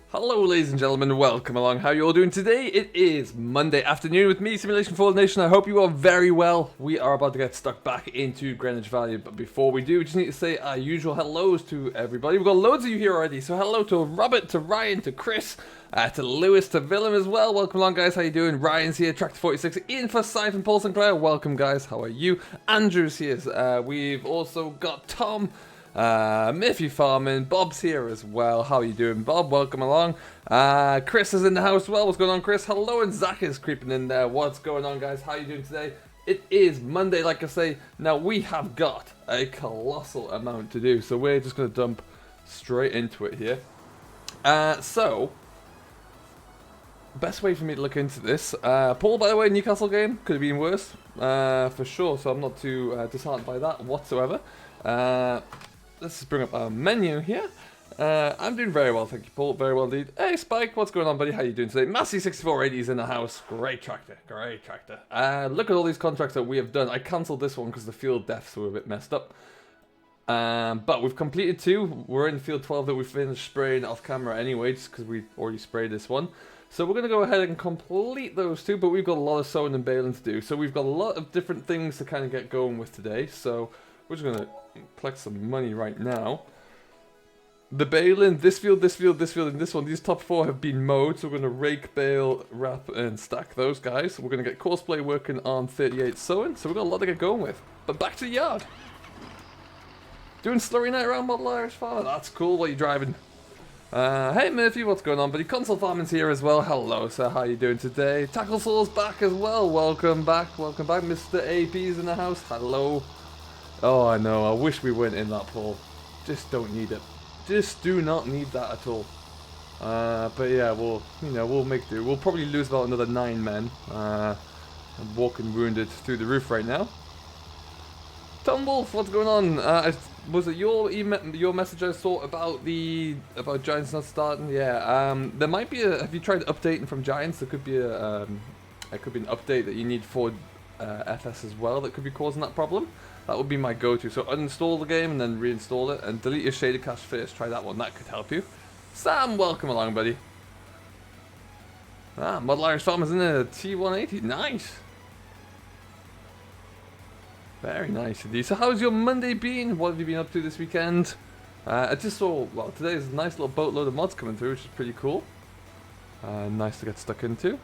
Hello ladies and gentlemen, welcome along. How are you all doing today? It is Monday afternoon with me, Simulation Fallen Nation. I hope you are very well. We are about to get stuck back into Greenwich Valley, but before we do, we just need to say our usual hellos to everybody. We've got loads of you here already, so hello to Robert, to Ryan, to Chris, to Lewis, to Willem as well. Welcome along guys, how you doing? Ryan's here, Tractor 46, in for Siphon, Paul Sinclair. Welcome guys, how are you? Andrew's here. We've also got Tom, Miffy Farming, Bob's here as well. How are you doing, Bob? Welcome along. Chris is in the house as well. What's going on, Chris? Hello, and Zach is creeping in there. What's going on, guys? How are you doing today? It is Monday, like I say. Now, we have got a colossal amount to do, so we're just going to dump straight into it here. So, best way for me to look into this. Paul, by the way, Newcastle game could have been worse, for sure, so I'm not too disheartened by that whatsoever. Let's just bring up our menu here. I'm doing very well, thank you, Paul. Very well indeed. Hey, Spike, what's going on, buddy? How you doing today? Massey6480 is in the house. Great tractor, great tractor. Look at all these contracts that we have done. I cancelled this one because the field deaths were a bit messed up. But we've completed 2. We're in field 12 that we finished spraying off camera anyway, just because we already sprayed this one. So we're going to go ahead and complete those 2, but we've got a lot of sowing and baling to do. So we've got a lot of different things to kind of get going with today. So we're just going to collect some money right now. The Baling, this field, this field, this field, and this one, these top 4 have been mowed, so we're going to rake, bale, wrap, and stack those guys. We're going to get Courseplay working on 38 sowing, so we've got a lot to get going with. But back to the yard. Doing slurry night around Model Irish Farmer, that's cool. What are you driving? Hey Murphy, what's going on, buddy? Console Farming's here as well. Hello, sir, how you doing today? Tackle Saw's back as well. Welcome back, welcome back. Mr. AP's in the house. Hello. Oh, I know, I wish we weren't in that pool. Just don't need it. Just do not need that at all. But yeah, we'll make do. We'll probably lose about another 9 men. I'm walking wounded through the roof right now. Tom Wolf, what's going on? Was it your message I saw about Giants not starting? Yeah. There might be a. Have you tried updating from Giants? There could be an update that you need for FS as well that could be causing that problem. That would be my go-to. So uninstall the game and then reinstall it and delete your shaded cache first. Try that one. That could help you. Sam, welcome along, buddy. Model Irish Farmer's in a T180. Nice. Very nice indeed. So how's your Monday been? What have you been up to this weekend? I just saw, well, today's a nice little boatload of mods coming through, which is pretty cool. Nice to get stuck into.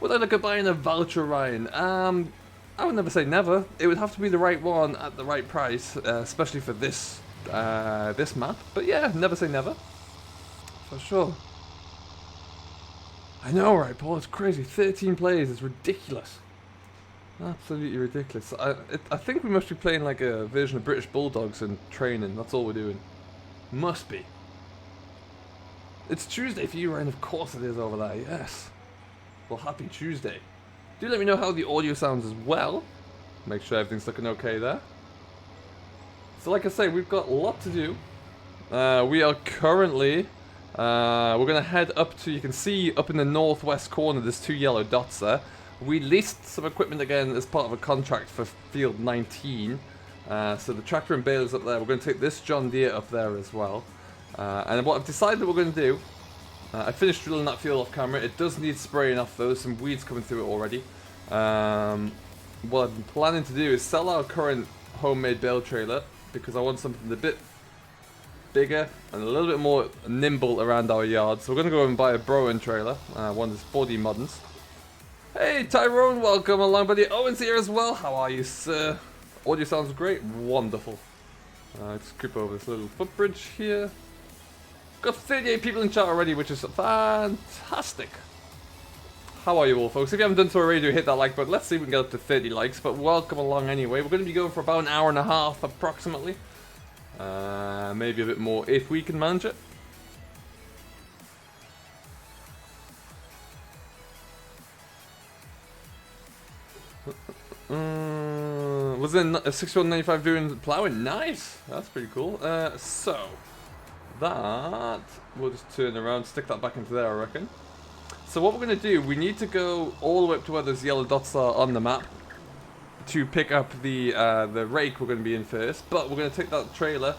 Would I look at buying a voucher, Ryan? I would never say never. It would have to be the right one at the right price, especially for this this map. But yeah, never say never. For sure. I know, right, Paul? It's crazy. 13 players is ridiculous. Absolutely ridiculous. I think we must be playing like a version of British Bulldogs and training. That's all we're doing. Must be. It's Tuesday for you, Ryan. Of course it is over there. Yes. Well, happy Tuesday. Do let me know how the audio sounds as well. Make sure everything's looking okay there. So like I say, we've got a lot to do. We are currently, we're going to head up to, you can see up in the northwest corner, there's 2 yellow dots there. We leased some equipment again as part of a contract for field 19. So the tractor and balers up there. We're going to take this John Deere up there as well. And what I've decided that we're going to do, I finished drilling that field off camera. It does need spraying off though, some weeds coming through it already. What I'm planning to do is sell our current homemade bale trailer because I want something a bit bigger and a little bit more nimble around our yard. So we're going to go and buy a Broen trailer, one that's 4D Moderns. Hey Tyrone, welcome along, buddy. Owen's here as well. How are you, sir? Audio sounds great. Wonderful. Let's creep over this little footbridge here. Got 38 people in chat already, which is fantastic. How are you all, folks? If you haven't done so already, do hit that like button. Let's see if we can get up to 30 likes, but welcome along anyway. We're going to be going for about an hour and a half, approximately. Maybe a bit more if we can manage it. Was it a 6195 doing plowing? Nice! That's pretty cool. So, that, we'll just turn around, stick that back into there, I reckon. So what we're going to do, we need to go all the way up to where those yellow dots are on the map to pick up the rake we're going to be in first. But we're going to take that trailer,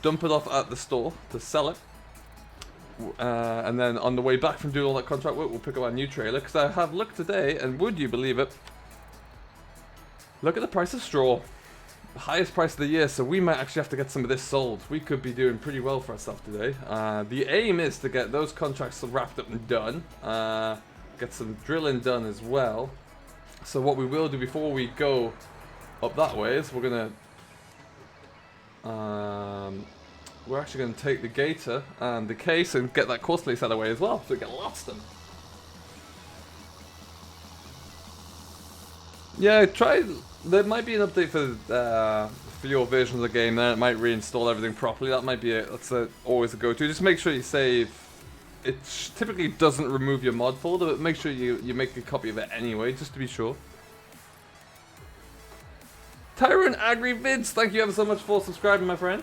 dump it off at the store to sell it. And then on the way back from doing all that contract work, we'll pick up our new trailer. Because I have looked today, and would you believe it? Look at the price of straw. The highest price of the year, so we might actually have to get some of this sold. We could be doing pretty well for ourselves today. The aim is to get those contracts wrapped up and done. Get some drilling done as well. So what we will do before we go up that way is we're going to... we're actually going to take the gator and the case and get that course place out of the way as well, so we get lots of them. Yeah, try. There might be an update for your version of the game. Then it might reinstall everything properly. That might be always a go-to. Just make sure you save. It typically doesn't remove your mod folder, but make sure you make a copy of it anyway, just to be sure. Tyrone Agri Vids, thank you ever so much for subscribing, my friend.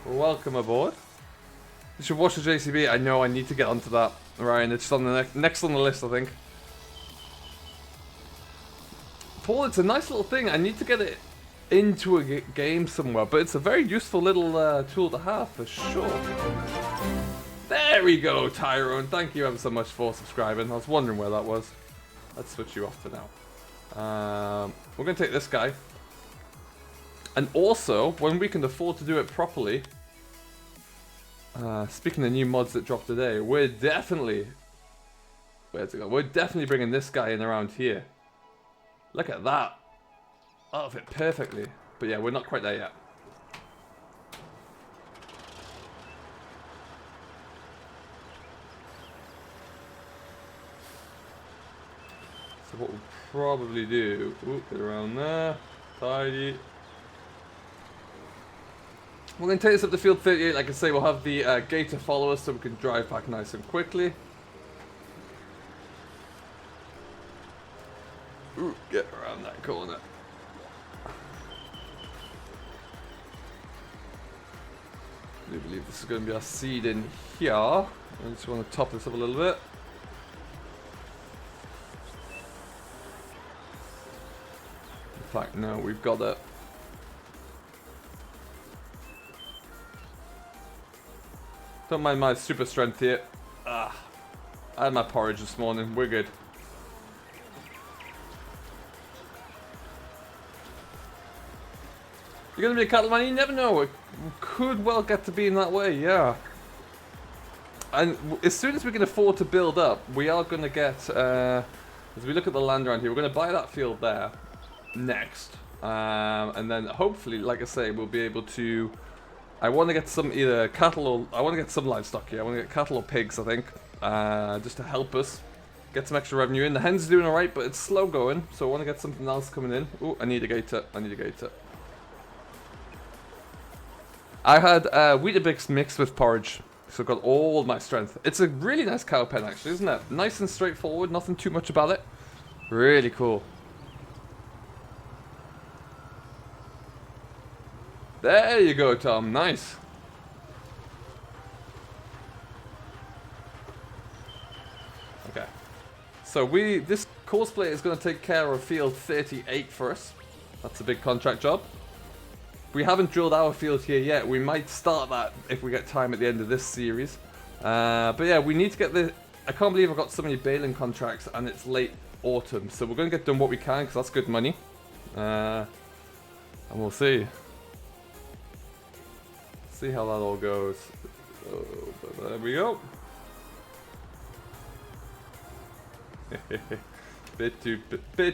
Welcome aboard. You should watch the JCB. I know I need to get onto that, Ryan. It's on the next on the list, I think. Paul, it's a nice little thing. I need to get it into a game somewhere, but it's a very useful little tool to have for sure. There we go, Tyrone. Thank you ever so much for subscribing. I was wondering where that was. Let's switch you off for now. We're going to take this guy. And also, when we can afford to do it properly, speaking of new mods that dropped today, we're definitely... Where's it go? We're definitely bringing this guy in around here. Look at that. That'll fit perfectly. But yeah, we're not quite there yet. So what we'll probably do... Ooh, get around there. Tidy. We're going to take this up to field 38. Like I say, we'll have the gator follow us so we can drive back nice and quickly. Ooh, get around that corner. I do believe this is going to be our seed in here. I just want to top this up a little bit. In fact, no, we've got it. Don't mind my super strength here. I had my porridge this morning. We're good. You're gonna be a cattleman? You never know. It could well get to be in that way, yeah. And as soon as we can afford to build up, we are gonna get. As we look at the land around here, we're gonna buy that field there next, and then hopefully, like I say, we'll be able to. I want to get some either cattle or I want to get some livestock here. I want to get cattle or pigs, I think, just to help us get some extra revenue in. The hens are doing alright, but it's slow going, so I want to get something else coming in. Oh, I need a gator. I need a gator. I had Weetabix mixed with porridge, so I've got all my strength. It's a really nice cow pen, actually, isn't it? Nice and straightforward, nothing too much about it. Really cool. There you go, Tom. Nice. Okay. So this course play is going to take care of field 38 for us. That's a big contract job. We haven't drilled our field here yet. We might start that if we get time at the end of this series. But yeah, we need to get the... I can't believe I've got so many Baling contracts and it's late autumn. So we're going to get done what we can because that's good money. And we'll see. See how that all goes. Oh, there we go. bit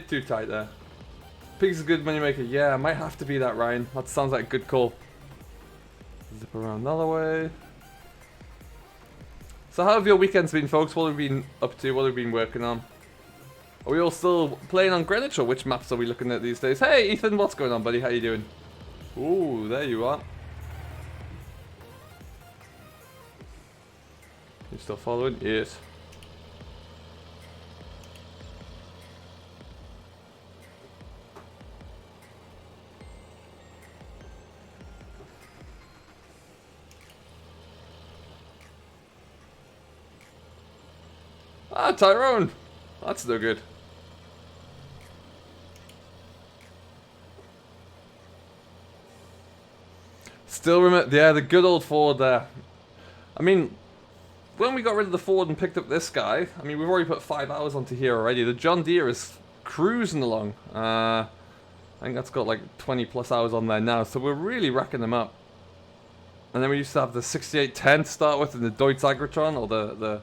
too tight there. Pig's a good money maker. Yeah, might have to be that, Ryan. That sounds like a good call. Zip around the other way. So how have your weekends been, folks? What have you been up to? What have you been working on? Are we all still playing on Greenwich, or which maps are we looking at these days? Hey, Ethan, what's going on, buddy? How you doing? Ooh, there you are. You still following? Yes. Ah, Tyrone! That's no good. Still remember, yeah, the good old Ford there. I mean, when we got rid of the Ford and picked up this guy, I mean, we've already put 5 hours onto here already. The John Deere is cruising along. I think that's got like 20 plus hours on there now, so we're really racking them up. And then we used to have the 6810 to start with, and the Deutz Agrotron, or the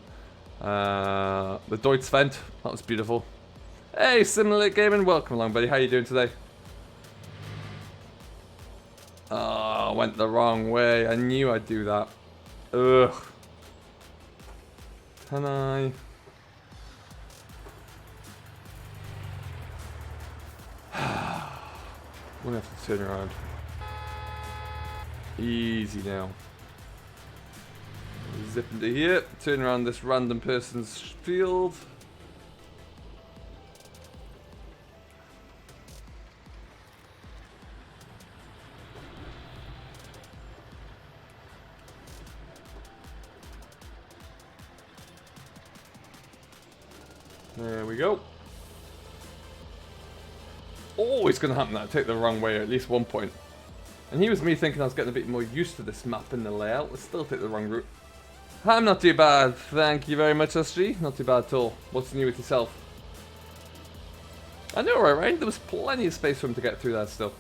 Deutz Vent. That was beautiful. Hey, Simulate Gaming, welcome along, buddy. How you doing today? Oh, went the wrong way. I knew I'd do that. Ugh. Can I? I'm gonna have to turn around. Easy now. Zip into here, turn around this random person's field. There we go. Always gonna happen that I take the wrong way at least one point. And here was me thinking I was getting a bit more used to this map and the layout. Let's still take the wrong route. I'm not too bad, thank you very much, SG. Not too bad at all. What's new with yourself? I know, right? There was plenty of space for him to get through that still.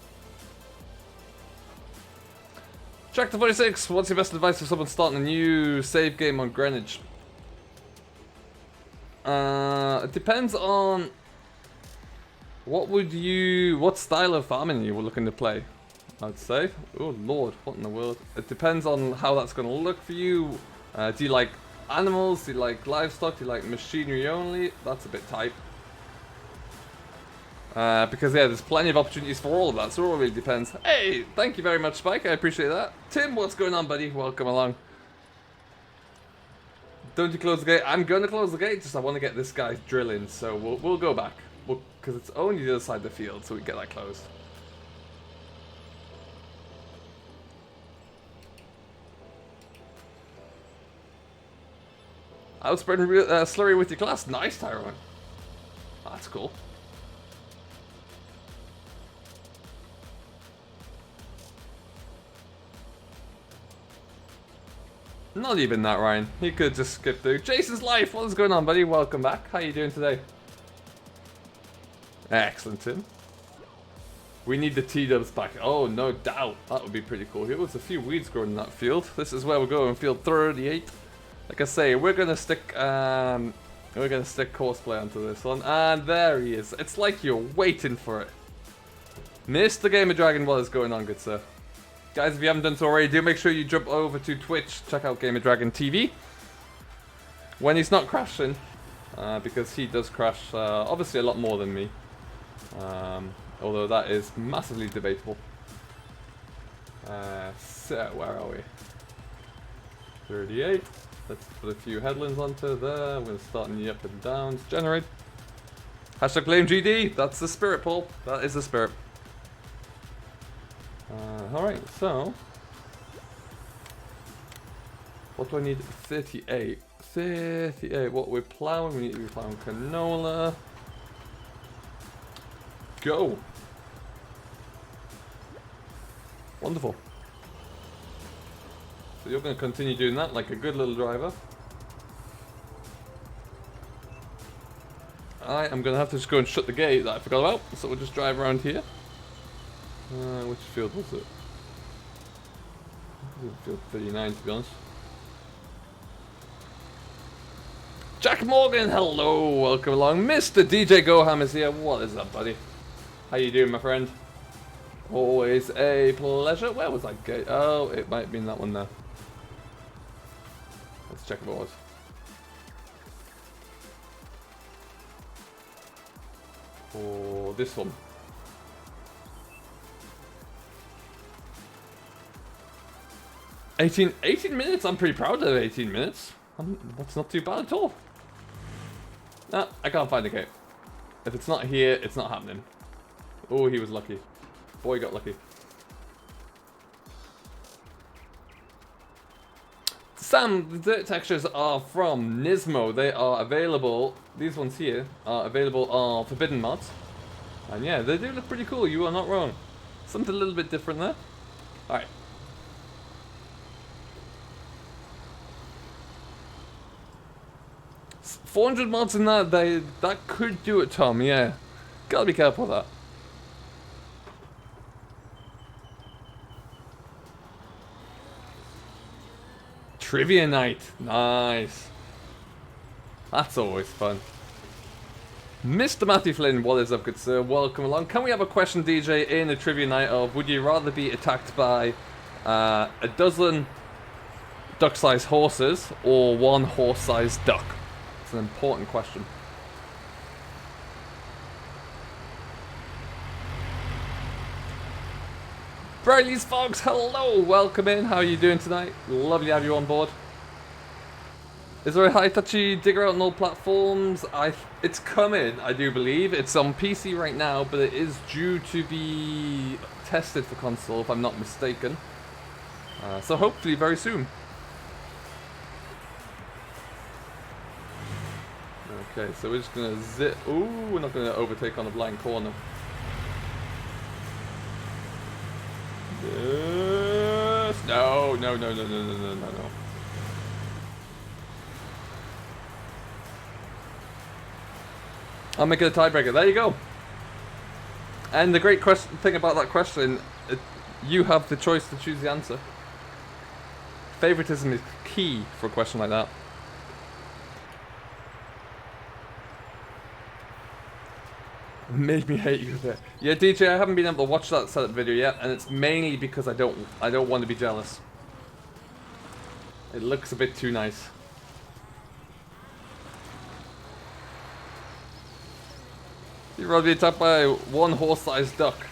Tractor 46, what's your best advice for someone starting a new save game on Greenwich? It depends on what style of farming you were looking to play, I'd say. Oh lord, what in the world? It depends on how that's going to look for you. Do you like animals? Do you like livestock? Do you like machinery only? That's a bit tight. Because yeah, there's plenty of opportunities for all of that, so it all really depends. Hey, thank you very much, Spike, I appreciate that. Tim, what's going on, buddy? Welcome along. Don't you close the gate? I'm going to close the gate, just I want to get this guy drilling, so we'll go back. Because it's only the other side of the field, so we can get that closed. Outspreading slurry with your class. Nice, Tyrone. That's cool. Not even that, Ryan. He could just skip through. Jason's Life, what is going on, buddy? Welcome back. How you doing today? Excellent, Tim. We need the T-dubs back. Oh, no doubt. That would be pretty cool. Here was a few weeds growing in that field. This is where we're going, field 38. Like I say, we're gonna stick cosplay onto this one. And there he is. It's like you're waiting for it. Mr. Gamer Dragon, what is going on, good sir? Guys, if you haven't done so already, do make sure you jump over to Twitch, check out Gamer Dragon TV. When he's not crashing, because he does crash obviously a lot more than me. Although that is massively debatable. So, where are we? 38. Let's put a few headlands onto there. We're going to start in the up and downs. Generate. Hashtag blame GD. That's the spirit, Paul. That is the spirit. Alright, so what do I need? 38. 38. What we're plowing? We need to be plowing canola. Go. Wonderful. So you're going to continue doing that like a good little driver. I am going to have to just go and shut the gate that I forgot about. So we'll just drive around here. Which field was it? Field 39, to be honest. Jack Morgan, hello, welcome along. Mr. DJ Goham is here. What is up, buddy? How you doing, my friend? Always a pleasure. Where was that gate? Oh, it might have been that one there. Let's check if it was. Or this one. 18 minutes? I'm pretty proud of 18 minutes. That's not too bad at all. Nah, I can't find the gate. If it's not here, it's not happening. Oh, he was lucky. Boy got lucky. Sam, the dirt textures are from Nismo. They are available, these ones here, are available on Forbidden Mods. And yeah, they do look pretty cool, you are not wrong. Something a little bit different there. Alright. 400 mods in that, that could do it, Tom, yeah. Gotta be careful with that. Trivia night. Nice. That's always fun. Mr. Matthew Flynn, what is up, good sir? Welcome along. Can we have a question, DJ, in a trivia night of would you rather be attacked by a dozen duck-sized horses or one horse-sized duck? It's an important question. Briley's Fox, hello! Welcome in. How are you doing tonight? Lovely to have you on board. Is there a high-touchy digger out on all platforms? It's coming, I do believe. It's on PC right now, but it is due to be tested for console, if I'm not mistaken. So hopefully very soon. Okay, so we're just gonna zip. Ooh, we're not gonna overtake on a blind corner. Yes. No, no, no, no, no, no, no, no, no. I'll make it a tiebreaker. There you go. And the great thing about that question, you have the choice to choose the answer. Favoritism is key for a question like that. Made me hate you there. Yeah, DJ, I haven't been able to watch that setup video yet, and it's mainly because I don't want to be jealous. It looks a bit too nice. You'd rather be attacked by one horse-sized duck.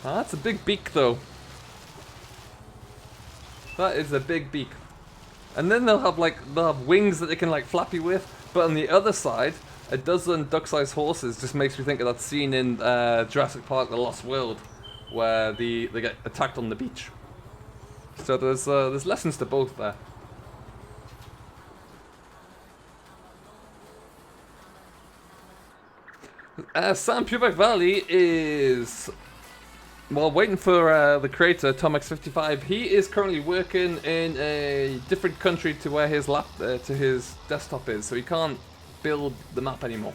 Ah, that's a big beak, though. That is a big beak. And then they'll have wings that they can like flap you with. But on the other side, a dozen duck-sized horses just makes me think of that scene in Jurassic Park: The Lost World, where they get attacked on the beach. So there's lessons to both there. Sam Pubeck Valley is, well, waiting for the creator, TomX55. He is currently working in a different country to where his his desktop is, so he can't build the map anymore.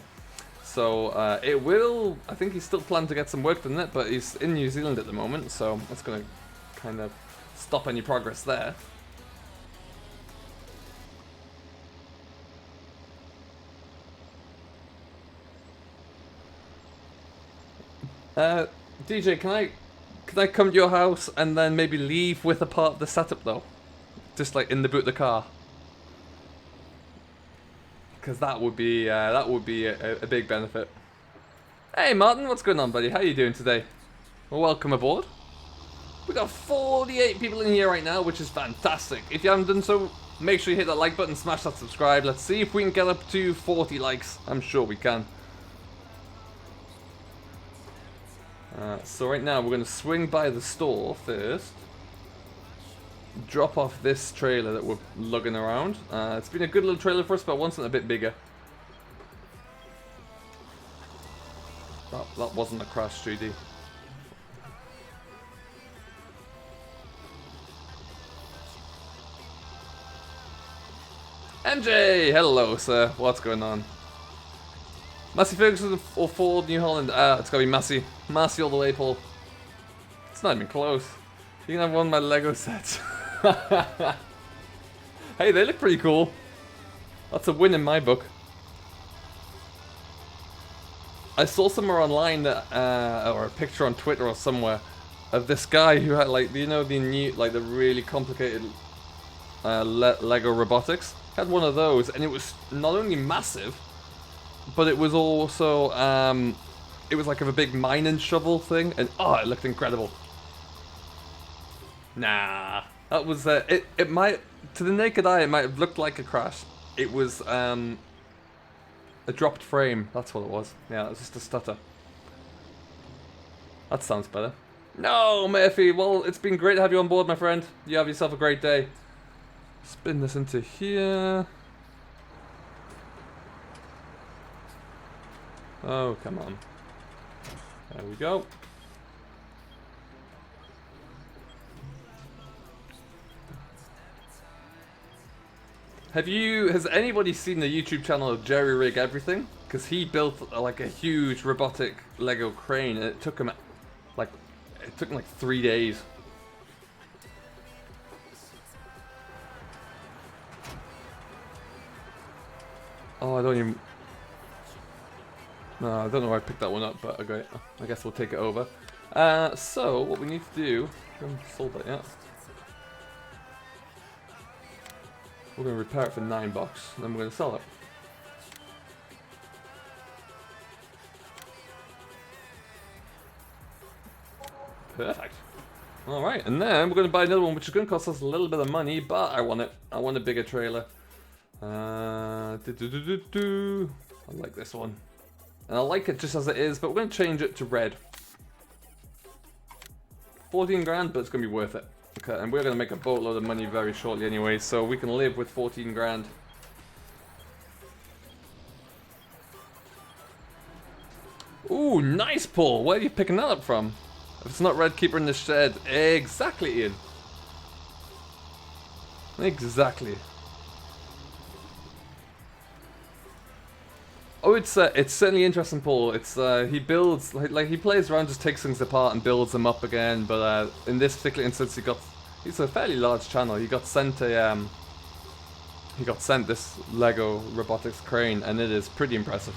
So I think he's still planning to get some work done on it, but he's in New Zealand at the moment, so that's going to kind of stop any progress there. DJ, can I come to your house and then maybe leave with a part of the setup though? Just like in the boot of the car. Because that would be a big benefit. Hey Martin, what's going on, buddy? How you doing today? Well, welcome aboard. We got 48 people in here right now, which is fantastic. If you haven't done so, make sure you hit that like button, smash that subscribe. Let's see if we can get up to 40 likes. I'm sure we can. So right now we're going to swing by the store first. Drop off this trailer that we're lugging around. It's been a good little trailer for us, but I want something a bit bigger. That wasn't a crash, 3D. MJ! Hello, sir. What's going on? Massey Ferguson or Ford, New Holland? It's gotta be Massey. Massey all the way, Paul. It's not even close. You can have one of my Lego sets. Hey, they look pretty cool. That's a win in my book. I saw somewhere online that, or a picture on Twitter or somewhere, of this guy who had like, you know, the new, like the really complicated Lego robotics. Had one of those, and it was not only massive, but it was also, it was like a big mining shovel thing, and oh, it looked incredible. Nah, that was, it might, to the naked eye, it might have looked like a crash. It was, a dropped frame, that's what it was. Yeah, it was just a stutter. That sounds better. No, Murphy, well, it's been great to have you on board, my friend. You have yourself a great day. Spin this into here. Oh, come on. There we go. Has anybody seen the YouTube channel of Jerry Rig Everything? Because he built like a huge robotic Lego crane, and it took him like 3 days. Oh, I don't even. No, I don't know why I picked that one up, but okay, I guess we'll take it over. So what we need to do? I haven't sold that yet. We're going to repair it for $9, and then we're going to sell it. Perfect. Alright, and then we're going to buy another one, which is going to cost us a little bit of money, but I want it. I want a bigger trailer. I like this one. And I like it just as it is, but we're going to change it to red. 14 grand, but it's going to be worth it. Okay, and we're going to make a boatload of money very shortly anyway, so we can live with 14 grand. Ooh, nice pull! Where are you picking that up from? If it's not red, keep her in the shed. Exactly, Ian. Exactly. Oh, it's certainly interesting, Paul. It's he builds like he plays around, just takes things apart and builds them up again. But in this particular instance, he's a fairly large channel. He got sent this Lego robotics crane, and it is pretty impressive.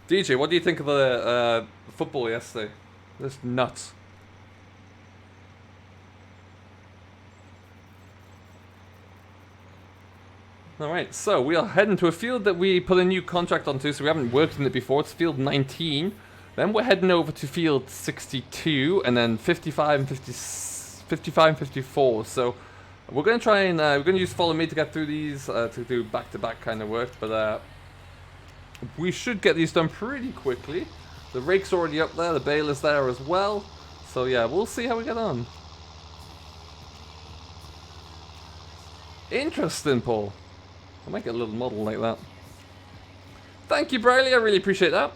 DJ, what do you think of the football yesterday? Just nuts. Alright, so we are heading to a field that we put a new contract onto, so we haven't worked in it before. It's field 19. Then we're heading over to field 62, and then 55 and 54. So we're going to try and we're going to use follow me to get through these, to do back-to-back kind of work, but we should get these done pretty quickly. The rake's already up there, the bale is there as well. So yeah, we'll see how we get on. Interesting, Paul. I'll make a little model like that. Thank you, Briley. I really appreciate that.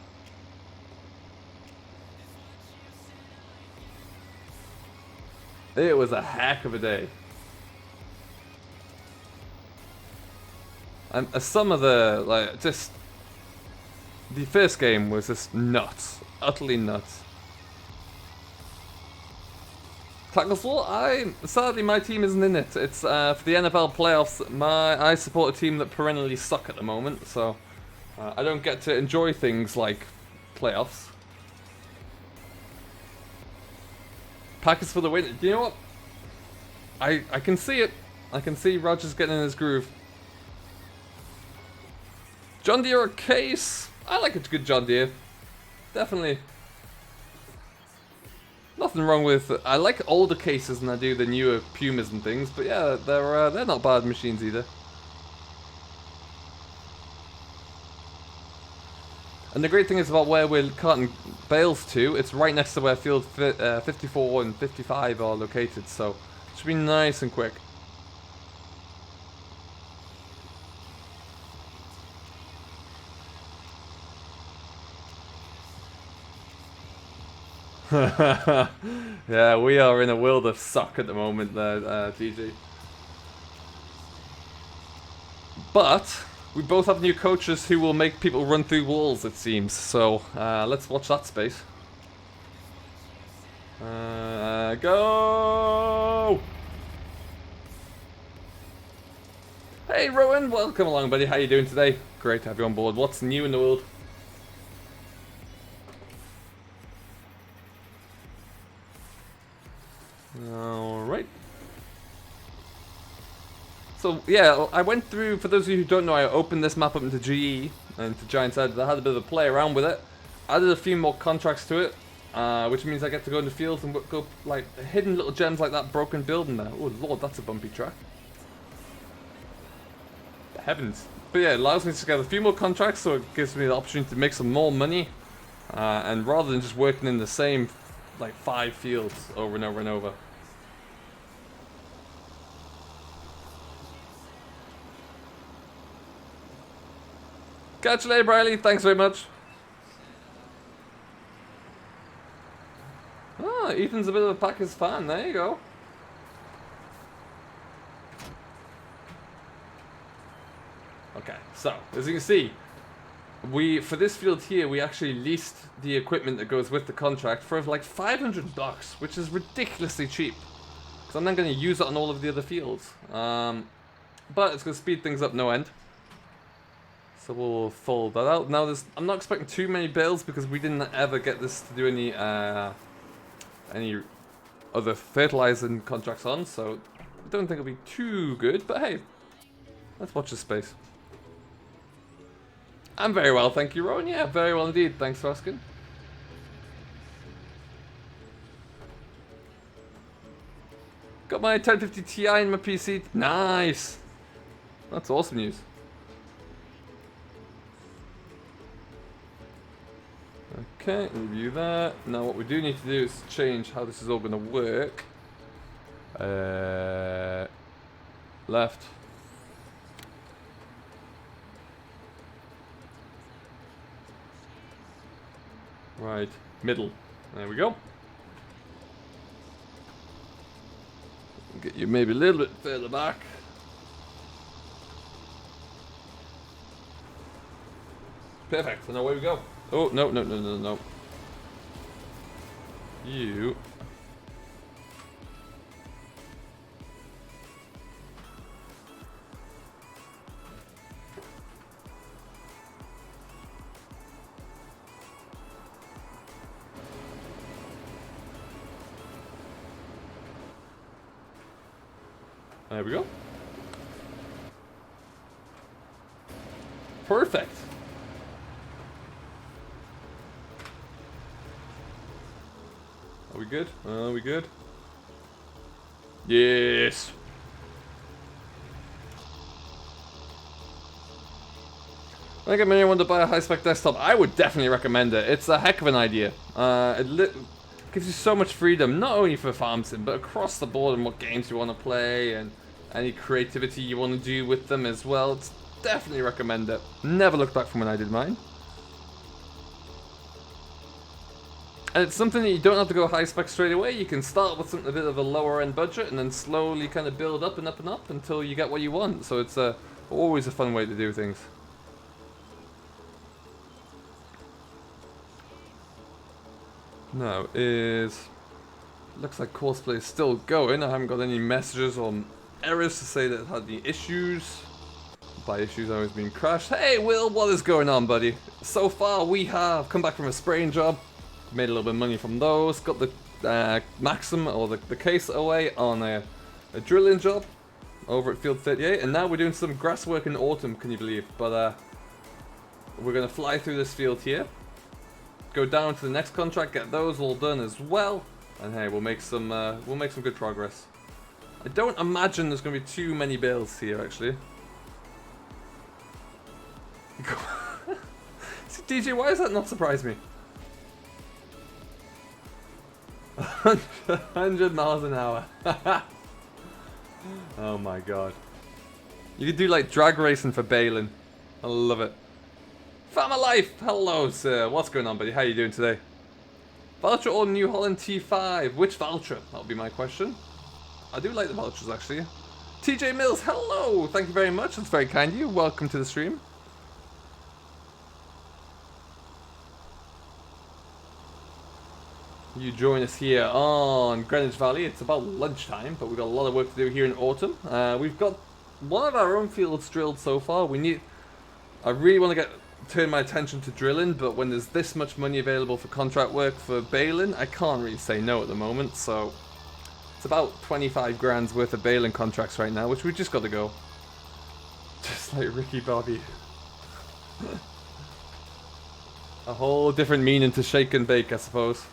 It was a heck of a day. And some of the, like, just... The first game was just nuts. Utterly nuts. Tackle sadly my team isn't in it. It's for the NFL playoffs. I support a team that perennially suck at the moment, so I don't get to enjoy things like playoffs. Packers for the win. Do you know what? I can see it. I can see Rodgers getting in his groove. John Deere or Case? I like a good John Deere. Definitely. Nothing wrong with... I like older cases than I do the newer Pumas and things, but yeah, they're not bad machines either. And the great thing is about where we're carting bales to, it's right next to where field 54 and 55 are located, so it should be nice and quick. Yeah, we are in a world of suck at the moment there, DJ. But we both have new coaches who will make people run through walls, it seems. So let's watch that space. Go! Hey Rowan, welcome along, buddy. How you doing today? Great to have you on board. What's new in the world? Alright. So, yeah, I went through, for those of you who don't know, I opened this map up into GE and to Giants Edge. I had a bit of a play around with it. Added a few more contracts to it, which means I get to go in the fields and go, like, hidden little gems like that broken building there. Oh, Lord, that's a bumpy track. Heavens. But yeah, it allows me to get a few more contracts, so it gives me the opportunity to make some more money. And rather than just working in the same, like, 5 fields over and over and over. Catch you later, Briley. Thanks very much. Oh, Ethan's a bit of a Packers fan. There you go. Okay, so as you can see, for this field here, we actually leased the equipment that goes with the contract for like $500, which is ridiculously cheap. So I'm then going to use it on all of the other fields. But it's going to speed things up no end. So we'll fold that out. Now, I'm not expecting too many bales because we didn't ever get this to do any other fertilizing contracts on. So I don't think it'll be too good. But hey, let's watch this space. I'm very well, thank you, Rowan. Yeah, very well indeed. Thanks for asking. Got my 1050 Ti in my PC. Nice. That's awesome news. Okay, review that. Now what we do need to do is change how this is all going to work. Left. Right, middle. There we go. Get you maybe a little bit further back. Perfect, and away we go. Oh, no, no, no, no, no. You. There we go. Perfect. Are we good? Are we good? Yes. I think if anyone wanted to buy a high-spec desktop, I would definitely recommend it. It's a heck of an idea. It gives you so much freedom, not only for farm sim, but across the board and what games you want to play and any creativity you want to do with them as well. It's definitely recommend it. Never looked back from when I did mine. And it's something that you don't have to go high spec straight away. You can start with something a bit of a lower end budget and then slowly kind of build up and up and up until you get what you want. So it's always a fun way to do things. Now looks like courseplay is still going. I haven't got any messages or errors to say that it had any issues. By issues, I always mean crashed. Hey Will, what is going on, buddy? So far we have come back from a spraying job. Made a little bit of money from those. Got the Maxim or the case away on a drilling job over at Field 38, and now we're doing some grass work in autumn. Can you believe? But we're gonna fly through this field here, go down to the next contract, get those all done as well, and hey, we'll make some good progress. I don't imagine there's gonna be too many bales here actually. See, DJ, why does that not surprise me? 100 miles an hour. Oh my god. You could do like drag racing for Baling. I love it. Farmer Life! Hello, sir. What's going on, buddy? How you doing today? Voucher or New Holland T5? Which voucher? That'll be my question. I do like the vouchers, actually. TJ Mills, hello! Thank you very much. That's very kind of you. Welcome to the stream. You join us here on Greenwich Valley. It's about lunchtime, but we've got a lot of work to do here in autumn. We've got one of our own fields drilled so far. I really want to turn my attention to drilling, but when there's this much money available for contract work for Baling, I can't really say no at the moment. So it's about 25 grand's worth of Baling contracts right now, which we just got to go. Just like Ricky Bobby. A whole different meaning to shake and bake, I suppose.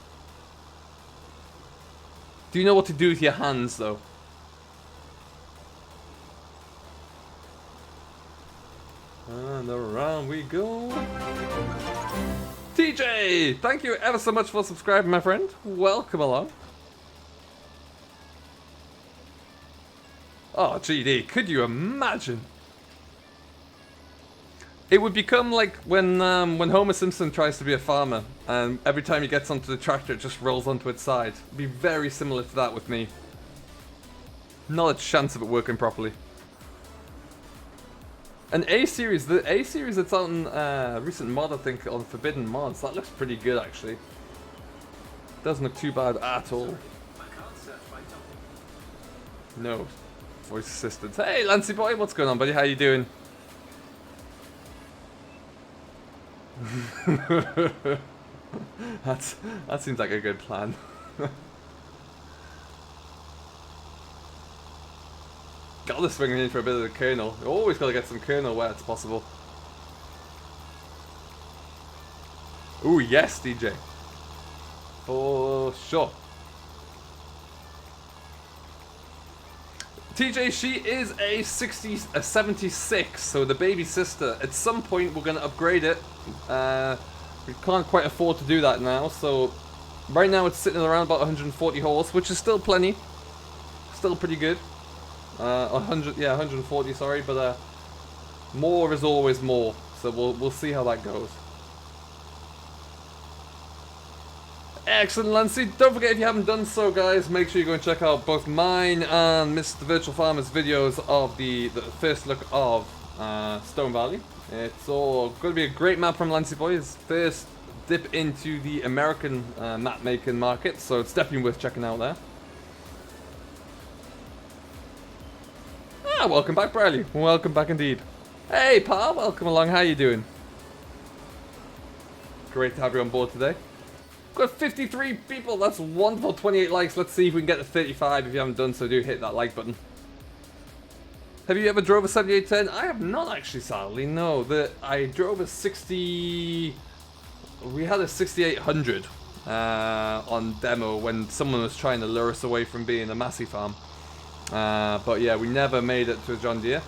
Do you know what to do with your hands, though? And around we go. TJ! Thank you ever so much for subscribing, my friend. Welcome along. Oh, GD, could you imagine? It would become like when Homer Simpson tries to be a farmer, and every time he gets onto the tractor, it just rolls onto its side. It'd be very similar to that with me. Not a chance of it working properly. An A-series, the A-series that's on recent mod, I think, on Forbidden Mods, that looks pretty good actually. Doesn't look too bad at all. No. Voice assistant. Hey, Lancey boy, what's going on, buddy? How you doing? That seems like a good plan. Gotta swing in for a bit of the kernel. You always gotta get some kernel where it's possible. Ooh, yes, DJ. For sure. TJ, she is a 76, so the baby sister. At some point, we're gonna upgrade it. We can't quite afford to do that now, so right now it's sitting around about 140 horse, which is still plenty. Still pretty good. 140, sorry, but more is always more, so we'll see how that goes. Excellent, Lancey. Don't forget, if you haven't done so, guys, make sure you go and check out both mine and Mr. Virtual Farmer's videos of the first look of Stone Valley. It's all going to be a great map from Lancey Boy. His first dip into the American map making market, so it's definitely worth checking out there. Ah, welcome back, Bradley. Welcome back indeed. Hey, pal, welcome along. How you doing? Great to have you on board today. Got 53 people, that's wonderful. 28 likes. Let's see if we can get to 35. If you haven't done so, do hit that like button. Have you ever drove a 7810? I have not actually, sadly, no. I drove a 60... We had a 6800 on demo when someone was trying to lure us away from being a Massey farm. But yeah, we never made it to a John Deere.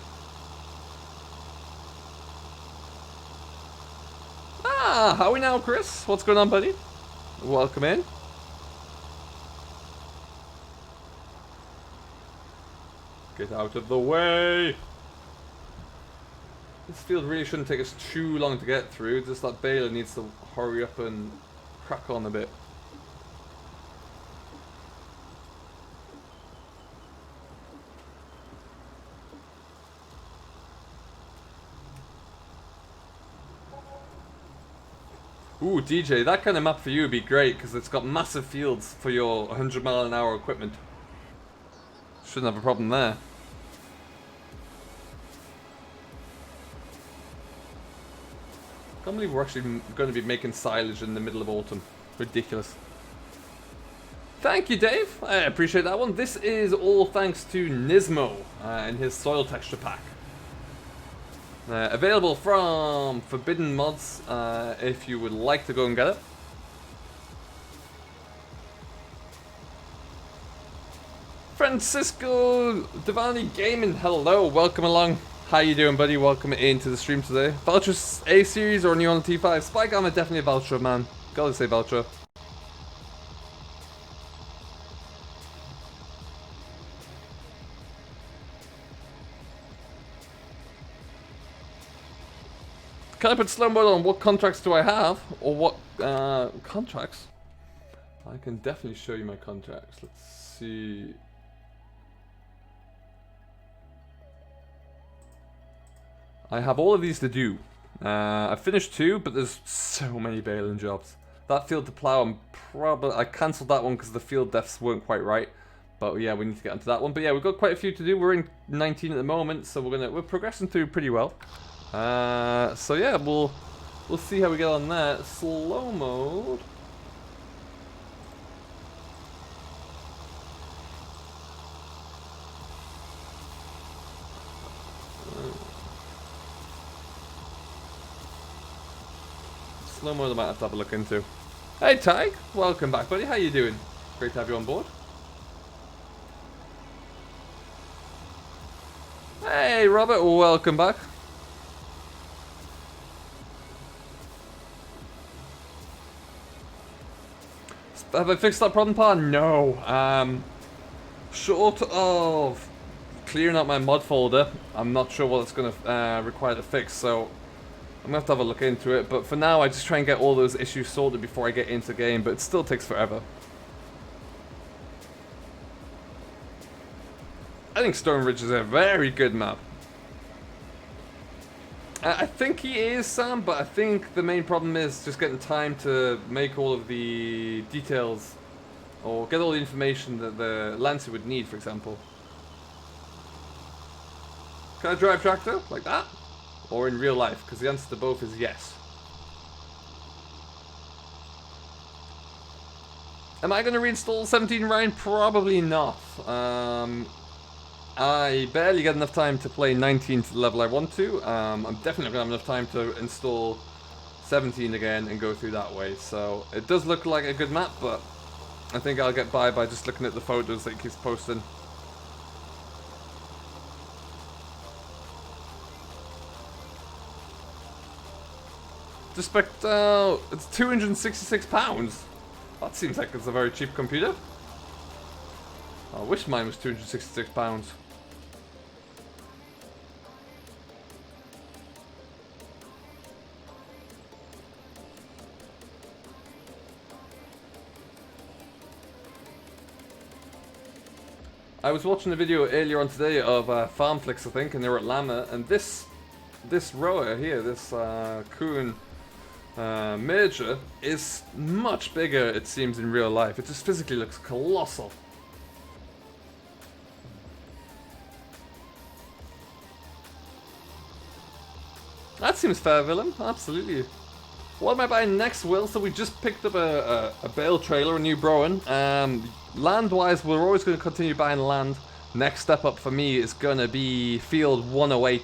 Ah, how are we now, Chris? What's going on, buddy? Welcome in. Get out of the way. This field really shouldn't take us too long to get through. Just that Bale needs to hurry up and crack on a bit. Ooh, DJ, that kind of map for you would be great because it's got massive fields for your 100-mile-an-hour equipment. Shouldn't have a problem there. Can't believe we're actually going to be making silage in the middle of autumn. Ridiculous. Thank you, Dave. I appreciate that one. This is all thanks to Nismo and his soil texture pack. Available from Forbidden Mods if you would like to go and get it. Francisco Devani Gaming, hello, welcome along. How you doing, buddy? Welcome into the stream today. Valtra's A-Series or new on the T5? Spy Gamma, definitely a Valtra, man. Gotta say Valtra. Can I put slow mode on? What contracts do I have? Or what contracts? I can definitely show you my contracts. Let's see. I have all of these to do. I finished 2, but there's so many Baling jobs. That field to plow, I cancelled that one because the field depths weren't quite right. But yeah, we need to get onto that one. But yeah, we've got quite a few to do. We're in 19 at the moment, so we're progressing through pretty well. So yeah, we'll see how we get on that. Slow mode. Slow mode I might have to have a look into. Hey Tig, welcome back, buddy. How you doing? Great to have you on board. Hey Robert, welcome back. Have I fixed that problem, Pa? No. Short of clearing out my mod folder, I'm not sure what it's going to require to fix, so I'm gonna have to have a look into it, but for now I just try and get all those issues sorted before I get into the game, but it still takes forever. I think Stone Ridge is a very good map. I think he is, Sam, but I think the main problem is just getting time to make all of the details or get all the information that the Lancer would need, for example. Can I drive tractor like that? Or in real life? Because the answer to both is yes. Am I going to reinstall 17 Ryan? Probably not. I barely get enough time to play 19 to the level I want to. I'm definitely not going to have enough time to install 17 again and go through that way. So it does look like a good map, but I think I'll get by just looking at the photos that he keeps posting. It's £266. That seems like it's a very cheap computer. I wish mine was £266. I was watching a video earlier on today of Farmflix, I think, and they were at Llama, and this rower here, this Kuhn Major, is much bigger, it seems, in real life. It just physically looks colossal. That seems fair, Willem. Absolutely. What am I buying next, Will? So we just picked up a Bale trailer, a new Broen. Land-wise, we're always going to continue buying land. Next step up for me is going to be Field 108.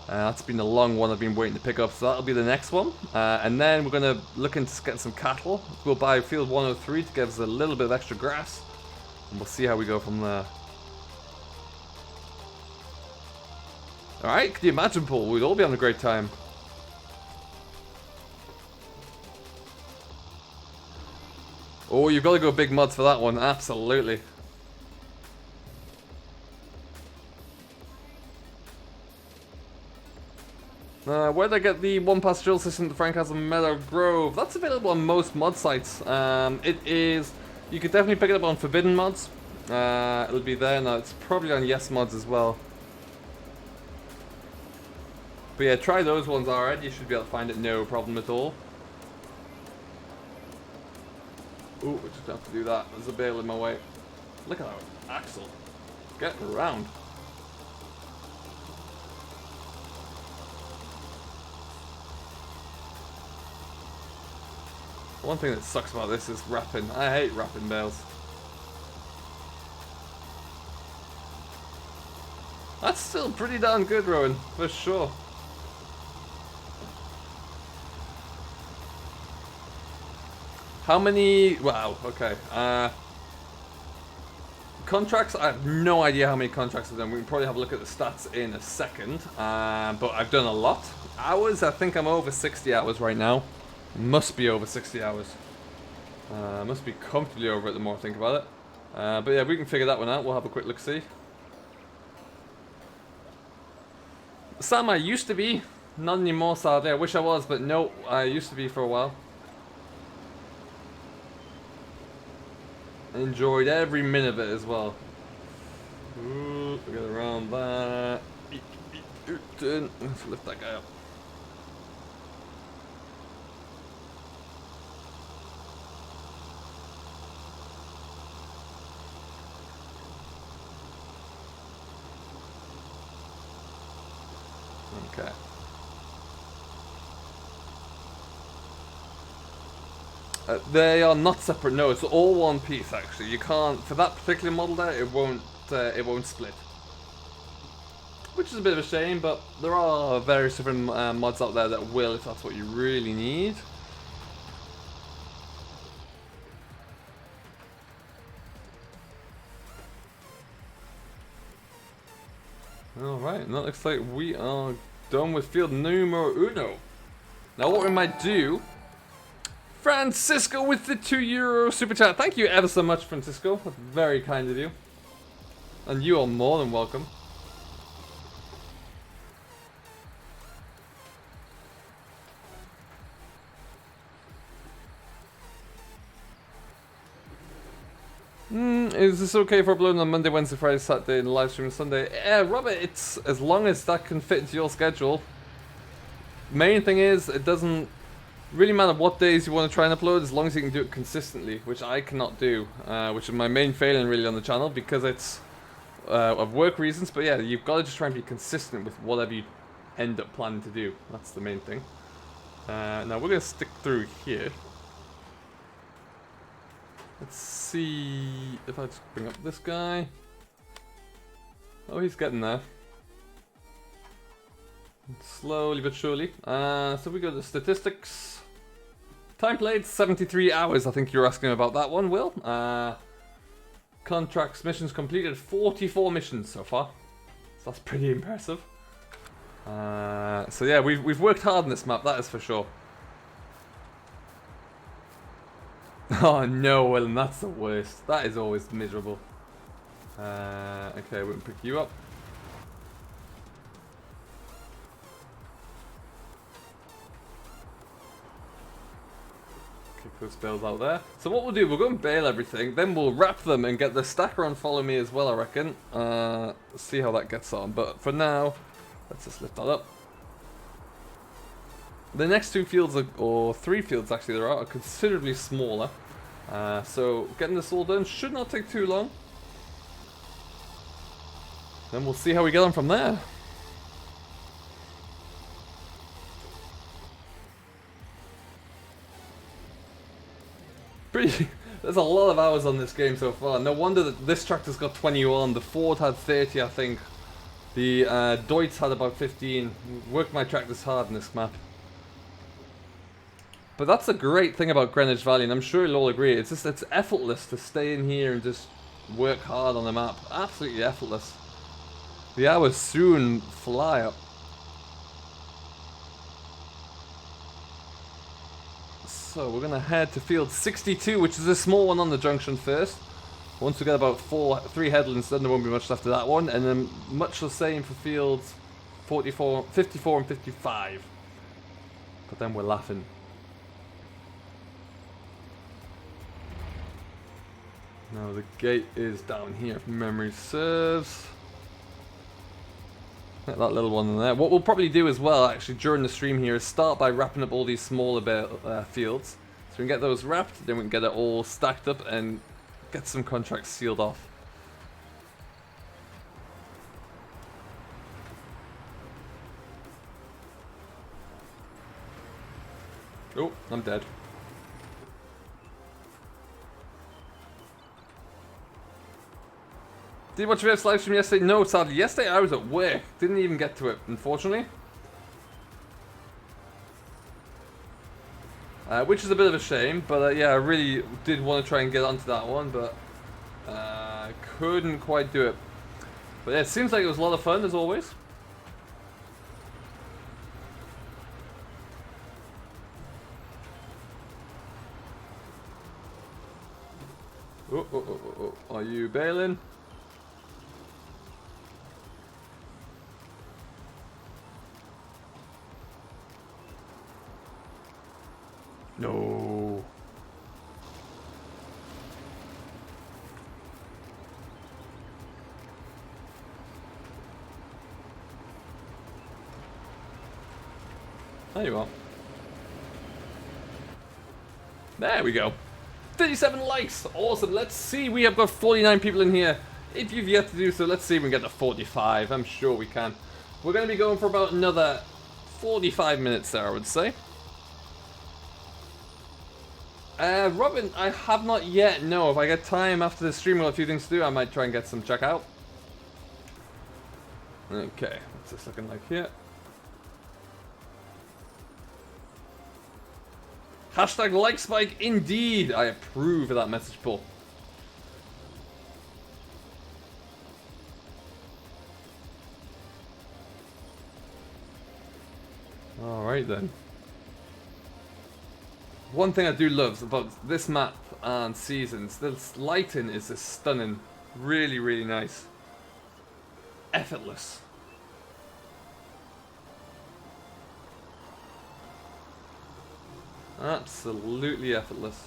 That's been a long one I've been waiting to pick up, so that'll be the next one. And then we're going to look into getting some cattle. We'll buy Field 103 to give us a little bit of extra grass. And we'll see how we go from there. Alright, can you imagine, Paul? We'd all be having a great time. Oh, you've got to go big mods for that one, absolutely. Where'd I get the one-pass drill system that Frank has on Meadow Grove? That's available on most mod sites. It is... You could definitely pick it up on Forbidden Mods. It'll be there now. It's probably on Yes Mods as well. But yeah, try those ones already. You should be able to find it no problem at all. Ooh, we just have to do that. There's a bale in my way. Look at that axle. Getting around. One thing that sucks about this is wrapping. I hate wrapping bales. That's still pretty darn good, Rowan, for sure. How many... Wow, okay. Contracts, I have no idea how many contracts I've done. We can probably have a look at the stats in a second. But I've done a lot. Hours, I think I'm over 60 hours right now. Must be over 60 hours. Must be comfortably over it the more I think about it. But yeah, we can figure that one out. We'll have a quick look-see. Sam, I used to be. Not anymore, sadly. I wish I was, but no, I used to be for a while. Enjoyed every minute of it as well. Ooh, get around that. Let's lift that guy up. Okay. They are not separate. No, it's all one piece. Actually, you can't for that particular model there. It won't split, which is a bit of a shame. But there are various different mods out there that will, if that's what you really need. All right, and that looks like we are done with field numero uno. Now, what we might do. Francisco with the €2 super chat. Thank you ever so much, Francisco. That's very kind of you. And you are more than welcome. Is this okay for uploading on Monday, Wednesday, Friday, Saturday, and live stream on Sunday? Yeah, Robert, it's as long as that can fit into your schedule. Main thing is, it doesn't really matter what days you want to try and upload, as long as you can do it consistently, which I cannot do, which is my main failing really on the channel, because it's of work reasons. But yeah, you've got to just try and be consistent with whatever you end up planning to do. That's the main thing. Now we're going to stick through here. Let's see if I just bring up this guy. Oh, he's getting there. Slowly but surely. So we go to statistics. Time played 73 hours. I think you're asking about that one, Will. Contracts, missions completed 44 missions so far. So that's pretty impressive. So yeah, we've worked hard on this map, that is for sure. Oh no, Will, that's the worst. That is always miserable. Okay, we'll pick you up. Kick those bales out there. So what we'll do, we'll go and bale everything, then we'll wrap them and get the stacker on follow me as well, I reckon. See how that gets on. But for now, let's just lift that up. The next two fields, or three fields actually there are considerably smaller. So getting this all done should not take too long. Then we'll see how we get on from there. There's a lot of hours on this game so far. No wonder that this tractor's got 21. The Ford had 30, I think. The Deutz had about 15. Worked my tractors hard in this map. But that's the great thing about Greenwich Valley, and I'm sure you'll all agree. It's effortless to stay in here and just work hard on the map. Absolutely effortless. The hours soon fly up. So we're gonna head to field 62, which is a small one on the junction first. Once we get about 3 headlands, then there won't be much left of that one, and then much the same for fields 54, 54 and 55. But then we're laughing. Now the gate is down here if memory serves. That little one in there. What we'll probably do as well actually during the stream here is start by wrapping up all these smaller fields. So we can get those wrapped, then we can get it all stacked up and get some contracts sealed off. Oh, I'm dead. Did you watch your live stream yesterday? No, sadly. Yesterday I was at work. Didn't even get to it, unfortunately. Which is a bit of a shame, but yeah, I really did want to try and get onto that one, but couldn't quite do it. But yeah, it seems like it was a lot of fun, as always. Oh. Are you bailing? No. There you are. There we go. 37 likes. Awesome. Let's see. We have got 49 people in here. If you've yet to do so, let's see if we can get to 45. I'm sure we can. We're going to be going for about another 45 minutes there, I would say. Robin, I have not yet. No, if I get time after the stream, I've got a few things to do. I might try and get some checkout. Okay, what's this looking like here? Hashtag like spike, indeed. I approve of that message, Paul. Alright then. One thing I do love about this map and seasons, this lighting is just stunning. Really, really nice. Effortless. Absolutely effortless.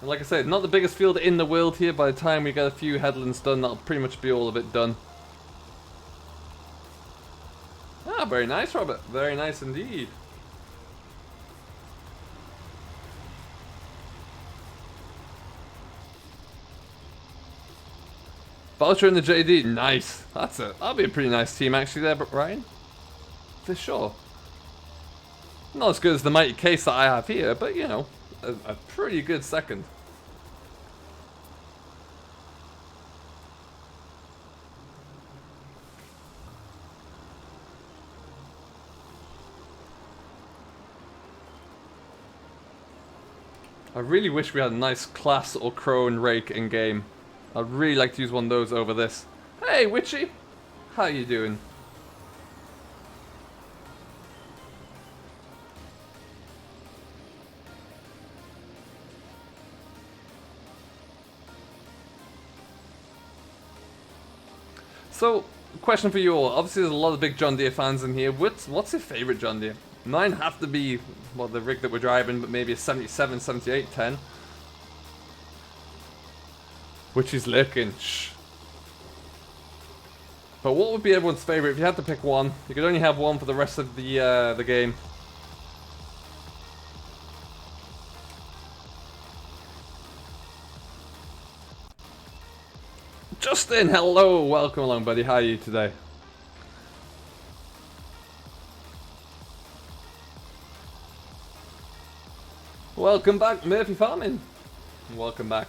And like I said, not the biggest field in the world here. By the time we get a few headlands done, that'll pretty much be all of it done. Ah, very nice, Robert. Very nice indeed. Vulture and the JD, nice. That'll be a pretty nice team actually there, but Ryan, for sure. Not as good as the mighty case that I have here, but you know, a pretty good second. I really wish we had a nice class or crone rake in game. I'd really like to use one of those over this. Hey, Witchy! How you doing? So, question for you all. Obviously, there's a lot of big John Deere fans in here. What's your favorite John Deere? Mine have to be, well, the rig that we're driving, but maybe a 77, 78, 10. Which is lurking. Shh. But what would be everyone's favorite if you had to pick one? You could only have one for the rest of the game. Justin, hello, welcome along, buddy. How are you today? Welcome back, Murphy Farming. Welcome back.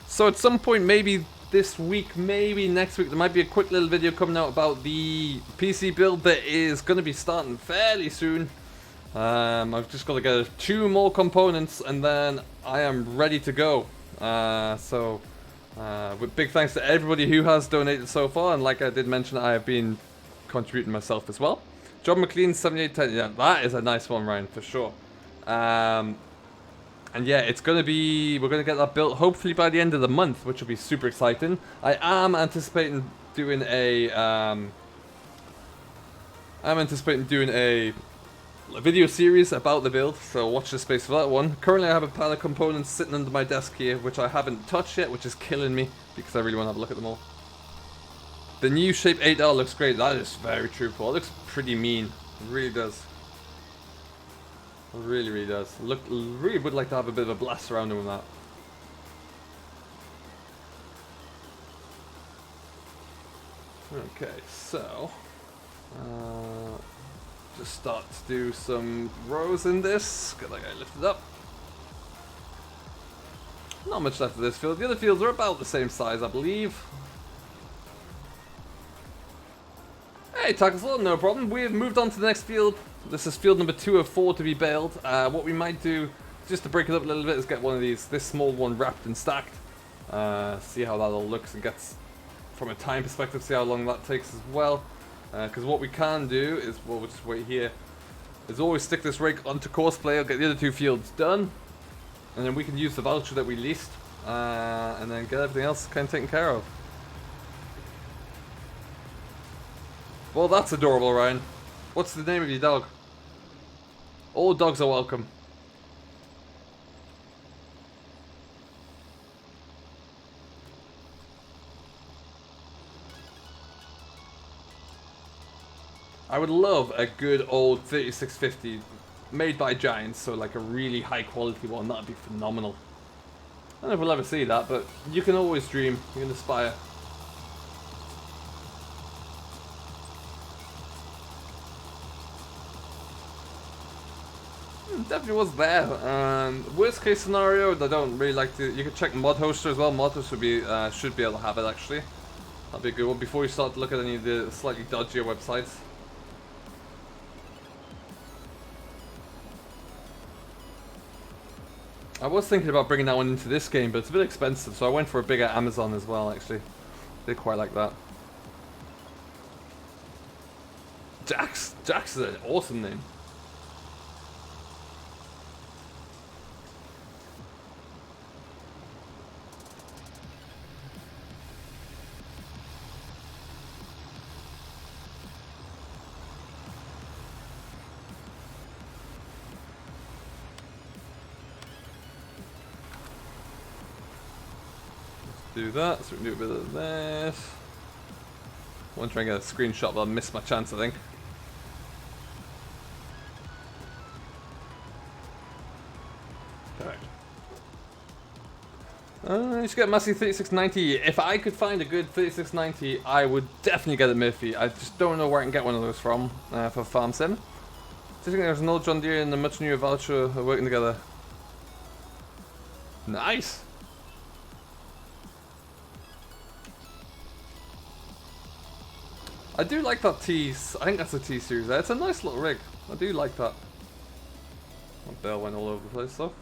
So at some point, maybe this week, maybe next week, there might be a quick little video coming out about the PC build that is going to be starting fairly soon. I've just got to get 2 more components and then I am ready to go. With big thanks to everybody who has donated so far, and like I did mention, I have been contributing myself as well. John McLean 7810, yeah, that is a nice one, Ryan, for sure. And yeah, it's gonna be, we're gonna get that built hopefully by the end of the month, which will be super exciting. I am anticipating doing a video series about the build, so watch this space for that one. Currently I have a pile of components sitting under my desk here, which I haven't touched yet, which is killing me, because I really want to have a look at them all. The new Shape 8R looks great. That is very true, Paul. It looks pretty mean. It really does. It really, really does. Really would like to have a bit of a blast around with that. Okay, so just start to do some rows in this. Get that guy lifted up. Not much left of this field. The other fields are about the same size, I believe. Hey, Tackleslot, no problem. We have moved on to the next field. This is field number 2 of 4 to be baled. What we might do, just to break it up a little bit, is get one of these, this small one wrapped and stacked. See how that all looks and gets, from a time perspective, see how long that takes as well. Because what we can do is, well, we'll just wait here, is always stick this rake onto Courseplay, get the other 2 fields done, and then we can use the voucher that we leased, and then get everything else kind of taken care of. Well, that's adorable, Ryan. What's the name of your dog? All dogs are welcome. I would love a good old 3650 made by Giants, so like a really high quality one. That'd be phenomenal. I don't know if we'll ever see that, but you can always dream, you can aspire. Definitely was there. Worst case scenario, I don't really like to. You can check Mod Hoster as well. Mod Hoster should be able to have it actually. That'd be a good one before you start to look at any of the slightly dodgier websites. I was thinking about bringing that one into this game, but it's a bit expensive, so I went for a bigger Amazon as well. Actually, did quite like that. Jax is an awesome name. do that, so we can do a bit of that. I want to try and get a screenshot, but I missed my chance, I think. Alright. You should get Massey 3690. If I could find a good 3690, I would definitely get a Murphy. I just don't know where I can get one of those from for Farm Sim. I think there's an old John Deere and a much newer Valtra working together. Nice! I do like that T. I think that's a T series there. It's a nice little rig. I do like that. My Bale went all over the place though.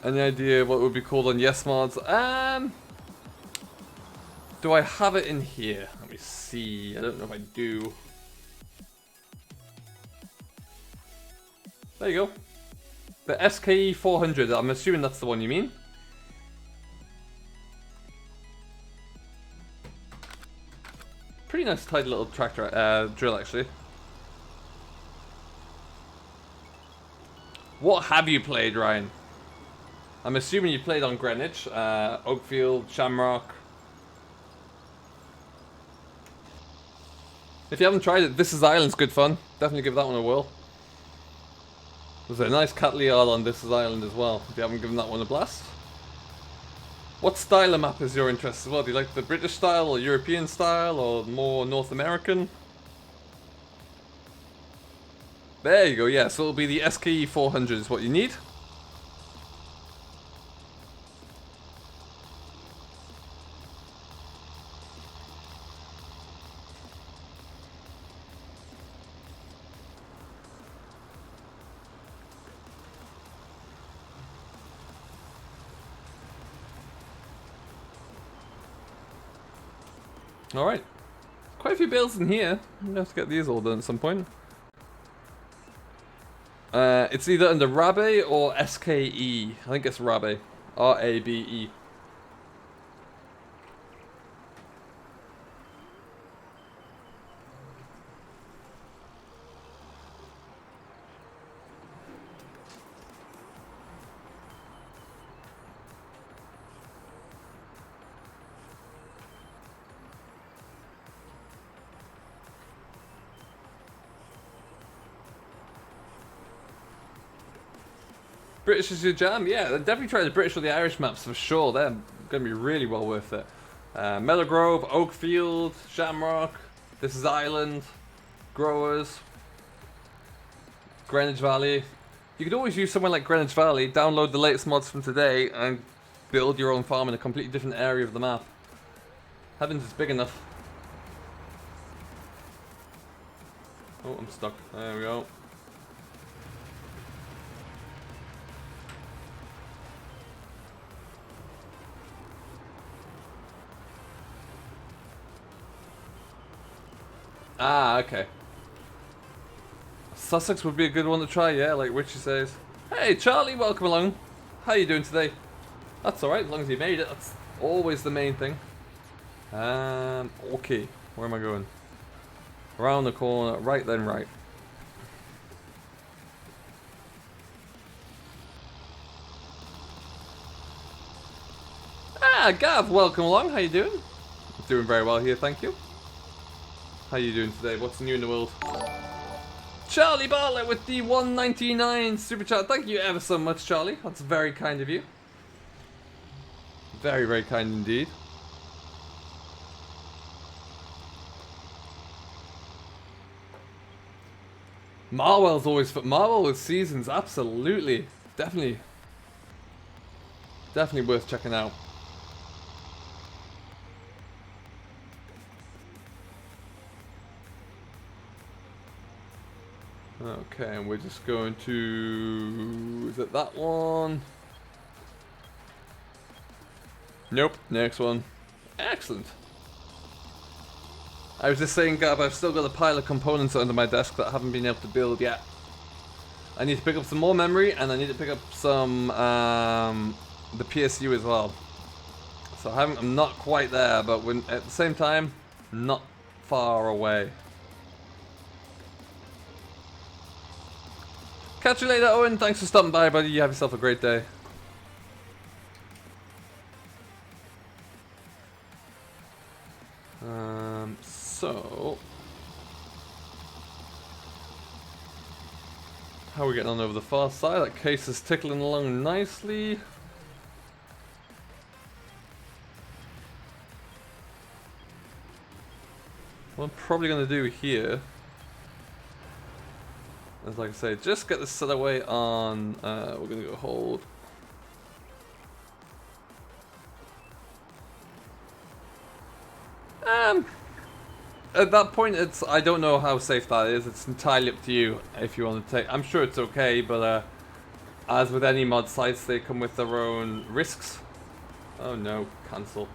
Any idea what would be called on Yes Mods? Do I have it in here? Let me see. I don't know if I do. There you go. The SKE 400. I'm assuming that's the one you mean. Pretty nice tight little tractor drill actually. What have you played, Ryan? I'm assuming you played on Greenwich, Oakfield, Shamrock. If you haven't tried it, This Is Island's good fun. Definitely give that one a whirl. There's a nice cattle yard on This Is Island as well, if you haven't given that one a blast. What style of map is your interest as well? Do you like the British style or European style or more North American? There you go, yeah, so it'll be the SKE 400 is what you need. Alright. Quite a few builds in here. I'm gonna have to get these all done at some point. It's either under Rabe or SKE. I think it's Rabe. R-A-B-E. British is your jam? Yeah, definitely try the British or the Irish maps for sure. They're going to be really well worth it. Meadow Grove, Oakfield, Shamrock, This Is Island, Growers, Greenwich Valley. You could always use somewhere like Greenwich Valley, download the latest mods from today, and build your own farm in a completely different area of the map. Heavens is big enough. Oh, I'm stuck. There we go. Ah, okay. Sussex would be a good one to try, yeah, like Richie says. Hey, Charlie, welcome along. How you doing today? That's alright, as long as you made it. That's always the main thing. Okay. Where am I going? Around the corner. Right then, right. Ah, Gav, welcome along. How you doing? Doing very well here, thank you. How you doing today? What's new in the world? Charlie Bartlett with the 199 super chat. Thank you ever so much, Charlie. That's very kind of you. Very, very kind indeed. Marwell's always for Marwell with seasons, absolutely. Definitely worth checking out. Okay, and we're just going to... Is it that one? Nope, next one. Excellent. I was just saying, Gab, I've still got a pile of components under my desk that I haven't been able to build yet. I need to pick up some more memory, and I need to pick up some, the PSU as well. So I'm not quite there, but at the same time, not far away. Catch you later, Owen. Thanks for stopping by, buddy. You have yourself a great day. So... how are we getting on over the far side? That case is tickling along nicely. What I'm probably going to do here is, like I say, just get this set away on... we're going to go hold. At that point, I don't know how safe that is. It's entirely up to you if you want to take... I'm sure it's okay, but as with any mod sites, they come with their own risks. Oh no, cancel.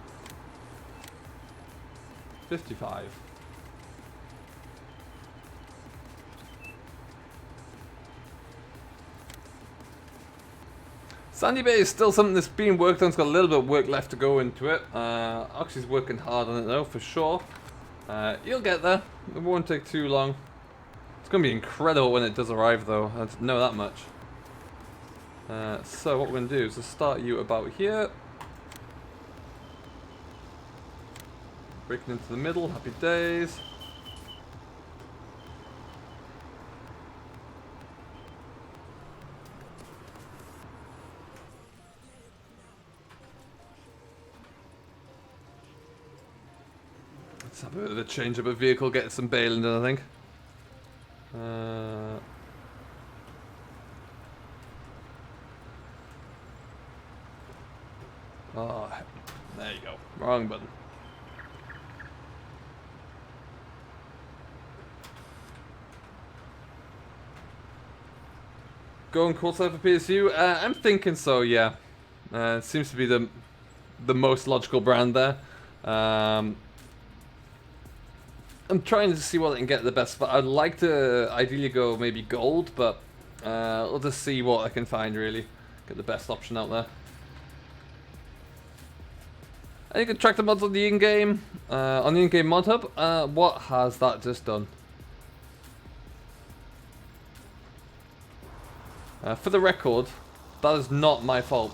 55. Sandy Bay is still something that's being worked on. It's got a little bit of work left to go into it. Oxy's working hard on it though, for sure. You'll get there. It won't take too long. It's going to be incredible when it does arrive though. I know that much. So what we're going to do is just start you about here. Breaking into the middle. Happy days. Let's have a bit of a change up of vehicle, get some Baling done, I think. Oh, there you go. Wrong button. Going courtside for PSU? I'm thinking so, yeah. It seems to be the most logical brand there. I'm trying to see what I can get the best, but I'd like to ideally go maybe gold, but I'll just see what I can find really. Get the best option out there. And you can track the mods on the in-game mod hub. What has that just done? For the record, that is not my fault.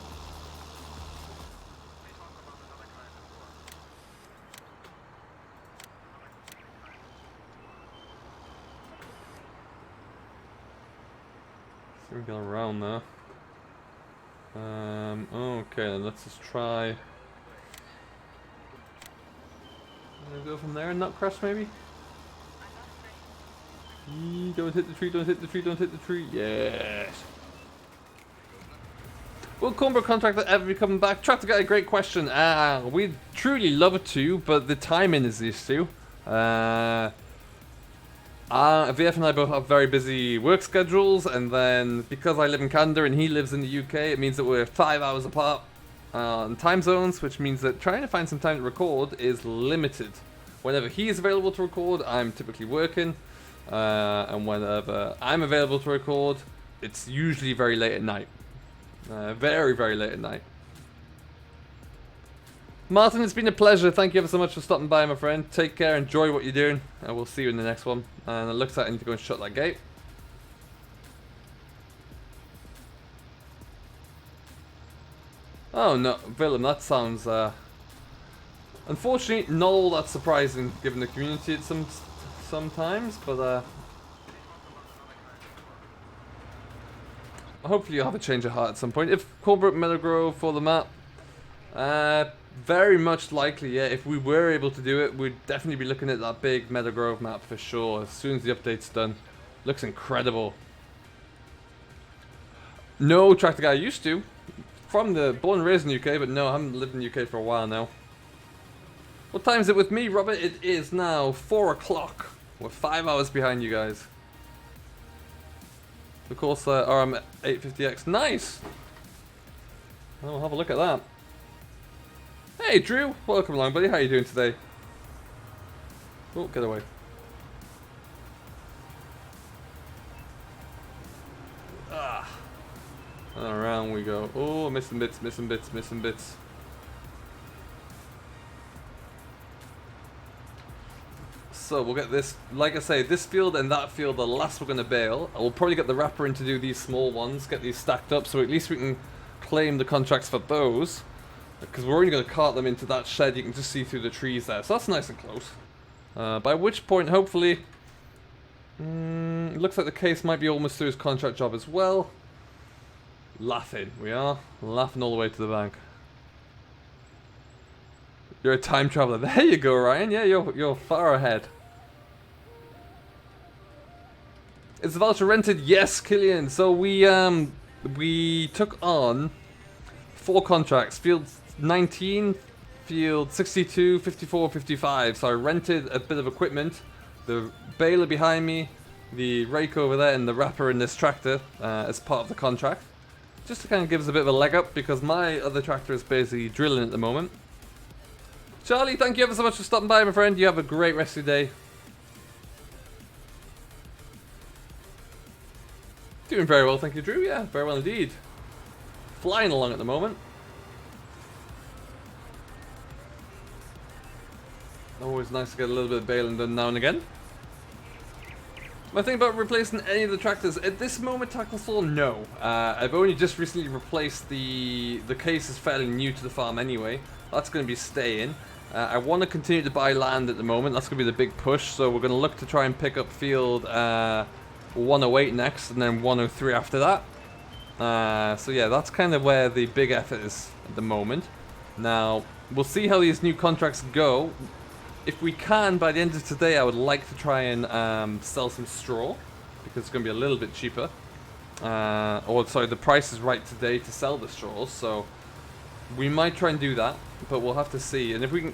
We're going around there. Okay, then let's just try. Go from there and not crash, maybe. Don't hit the tree! Don't hit the tree! Don't hit the tree! Yes. Will Cornbrook contractor ever be coming back? Tractor Guy, great question. We'd truly love it to, but the timing is the issue. VF and I both have very busy work schedules, and then because I live in Canada and he lives in the UK, it means that we're 5 hours apart on time zones, which means that trying to find some time to record is limited. Whenever he is available to record, I'm typically working, and whenever I'm available to record, it's usually very late at night. Very, very late at night. Martin, it's been a pleasure. Thank you ever so much for stopping by, my friend. Take care, enjoy what you're doing, and we'll see you in the next one. And it looks like I need to go and shut that gate. Oh no, Willem, that sounds unfortunately not all that surprising given the community at sometimes, but hopefully you'll have a change of heart at some point. If Colbrook Meadowgrove for the map, very much likely, yeah. If we were able to do it, we'd definitely be looking at that big Meadowgrove map for sure, as soon as the update's done. Looks incredible. No, Tractor Guy used to. From born and raised in the UK, but no, I haven't lived in the UK for a while now. What time is it with me, Robert? It is now 4 o'clock. We're 5 hours behind you guys. Of course, RM850X. Nice! I'll have a look at that. Hey, Drew! Welcome along, buddy. How are you doing today? Oh, get away. Ah. And around we go. Oh, missing bits, missing bits, missing bits. So we'll get this, like I say, this field and that field, the last we're going to bale. We'll probably get the wrapper in to do these small ones, get these stacked up, so at least we can claim the contracts for those. Because we're only going to cart them into that shed, you can just see through the trees there. So that's nice and close. By which point, hopefully, it looks like the case might be almost through his contract job as well. Laughing, we are. Laughing all the way to the bank. You're a time traveler. There you go, Ryan. Yeah, you're far ahead. Is the voucher rented? Yes, Killian. So we took on 4 contracts. Field 19, field 62, 54, 55. So I rented a bit of equipment. The baler behind me, the rake over there, and the wrapper in this tractor as part of the contract. Just to kind of give us a bit of a leg up because my other tractor is basically drilling at the moment. Charlie, thank you ever so much for stopping by, my friend. You have a great rest of your day. Doing very well, thank you, Drew. Yeah, very well indeed. Flying along at the moment. Always nice to get a little bit of baling done now and again. My thing about replacing any of the tractors, at this moment, Tacklesaw, no. I've only just recently replaced the case is fairly new to the farm anyway. That's going to be staying. I want to continue to buy land at the moment. That's going to be the big push. So we're going to look to try and pick up field 108 next, and then 103 after that. So yeah, that's kind of where the big effort is at the moment. Now, we'll see how these new contracts go. If we can, by the end of today, I would like to try and sell some straw, because it's going to be a little bit cheaper. Or sorry, the price is right today to sell the straws, so we might try and do that, but we'll have to see. And if we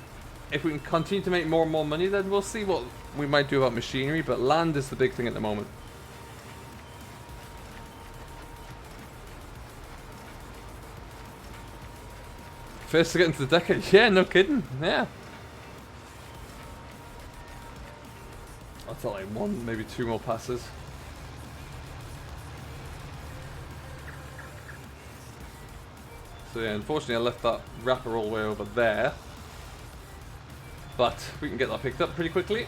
can continue to make more and more money, then we'll see what we might do about machinery. But land is the big thing at the moment. First to get into the decade, yeah, no kidding, yeah. I'll tell like 1, maybe 2 more passes. So yeah, unfortunately I left that wrapper all the way over there. But we can get that picked up pretty quickly.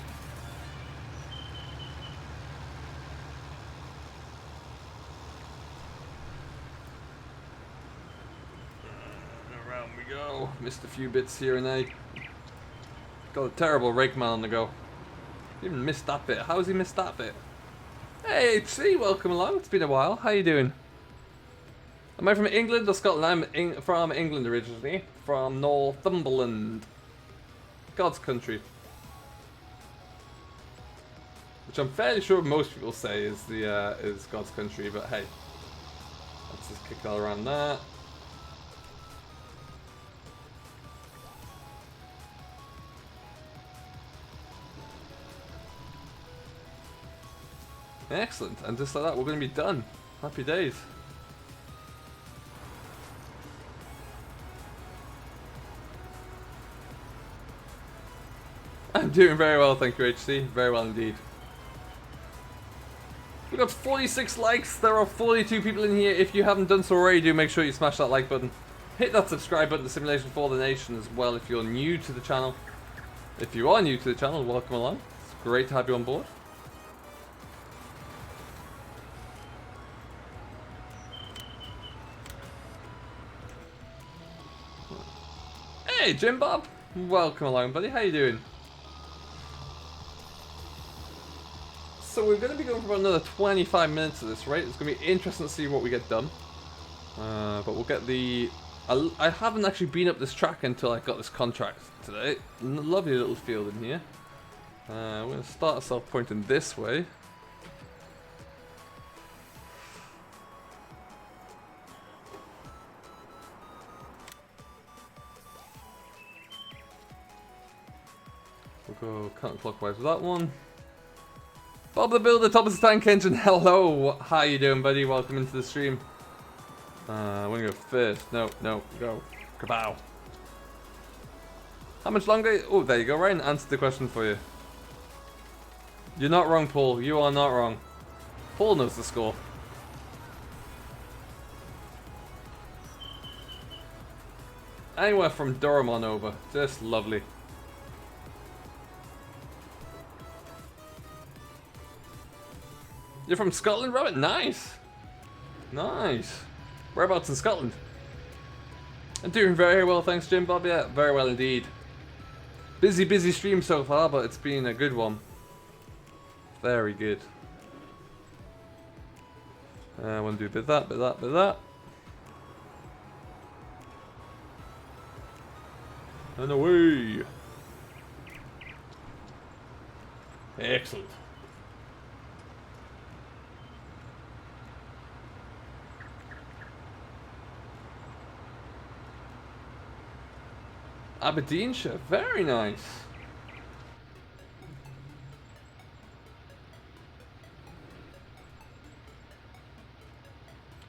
Around we go. Missed a few bits here and there. Got a terrible rake man on the go. Even missed that bit. How's he missed that bit? Hey, HC, welcome along. It's been a while. How you doing? Am I from England or Scotland? I'm from England originally. From Northumberland. God's country. Which I'm fairly sure most people say is is God's country, but hey. Let's just kick all around that. Excellent, and just like that, we're going to be done. Happy days. I'm doing very well, thank you, HC. Very well indeed. We got 46 likes. There are 42 people in here. If you haven't done so already, do make sure you smash that like button. Hit that subscribe button to Simulation for the Nation as well if you're new to the channel. If you are new to the channel, welcome along. It's great to have you on board. Hey, Jim Bob. Welcome along, buddy. How you doing? So we're going to be going for about another 25 minutes of this, right? It's going to be interesting to see what we get done. But we'll get the... I haven't actually been up this track until I got this contract today. Lovely little field in here. We're going to start ourselves pointing this way. We'll go counterclockwise with that one. Bob the Builder, top of the tank engine, hello! How you doing, buddy? Welcome into the stream. I want to go first. No, go. Kabow. How much longer? Oh, there you go. Ryan answered the question for you. You're not wrong, Paul. You are not wrong. Paul knows the score. Anywhere from Durham on over. Just lovely. You're from Scotland, Robert? Nice. Nice. Whereabouts in Scotland? I'm doing very well, thanks, Jim Bob. Yeah, very well indeed. Busy stream so far, but it's been a good one. Very good. I want to do a bit of that, bit of that, bit of that. And away. Excellent. Aberdeenshire, very nice.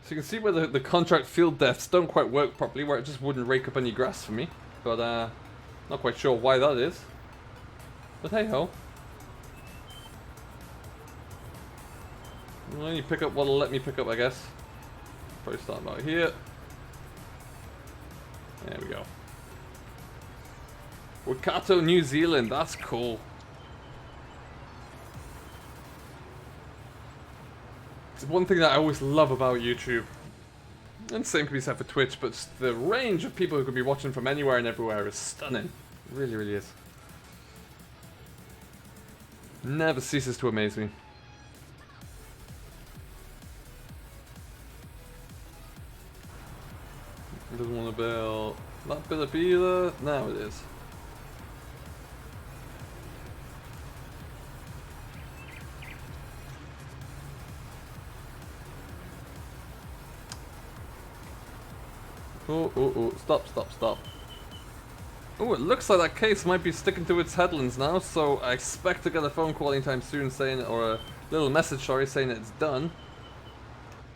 So you can see where the contract field deaths don't quite work properly, where it just wouldn't rake up any grass for me. But not quite sure why that is. But hey ho. Well, you pick up what'll let me pick up, I guess. Probably start about here. There we go. Waikato, New Zealand, that's cool. It's one thing that I always love about YouTube. And same can be said for Twitch, but the range of people who could be watching from anywhere and everywhere is stunning. It really, really is. Never ceases to amaze me. Doesn't want to build that bit up either. Now it is. Oh, stop. Oh, it looks like that case might be sticking to its headlands now, so I expect to get a phone call anytime soon saying, or a little message, sorry, saying it's done.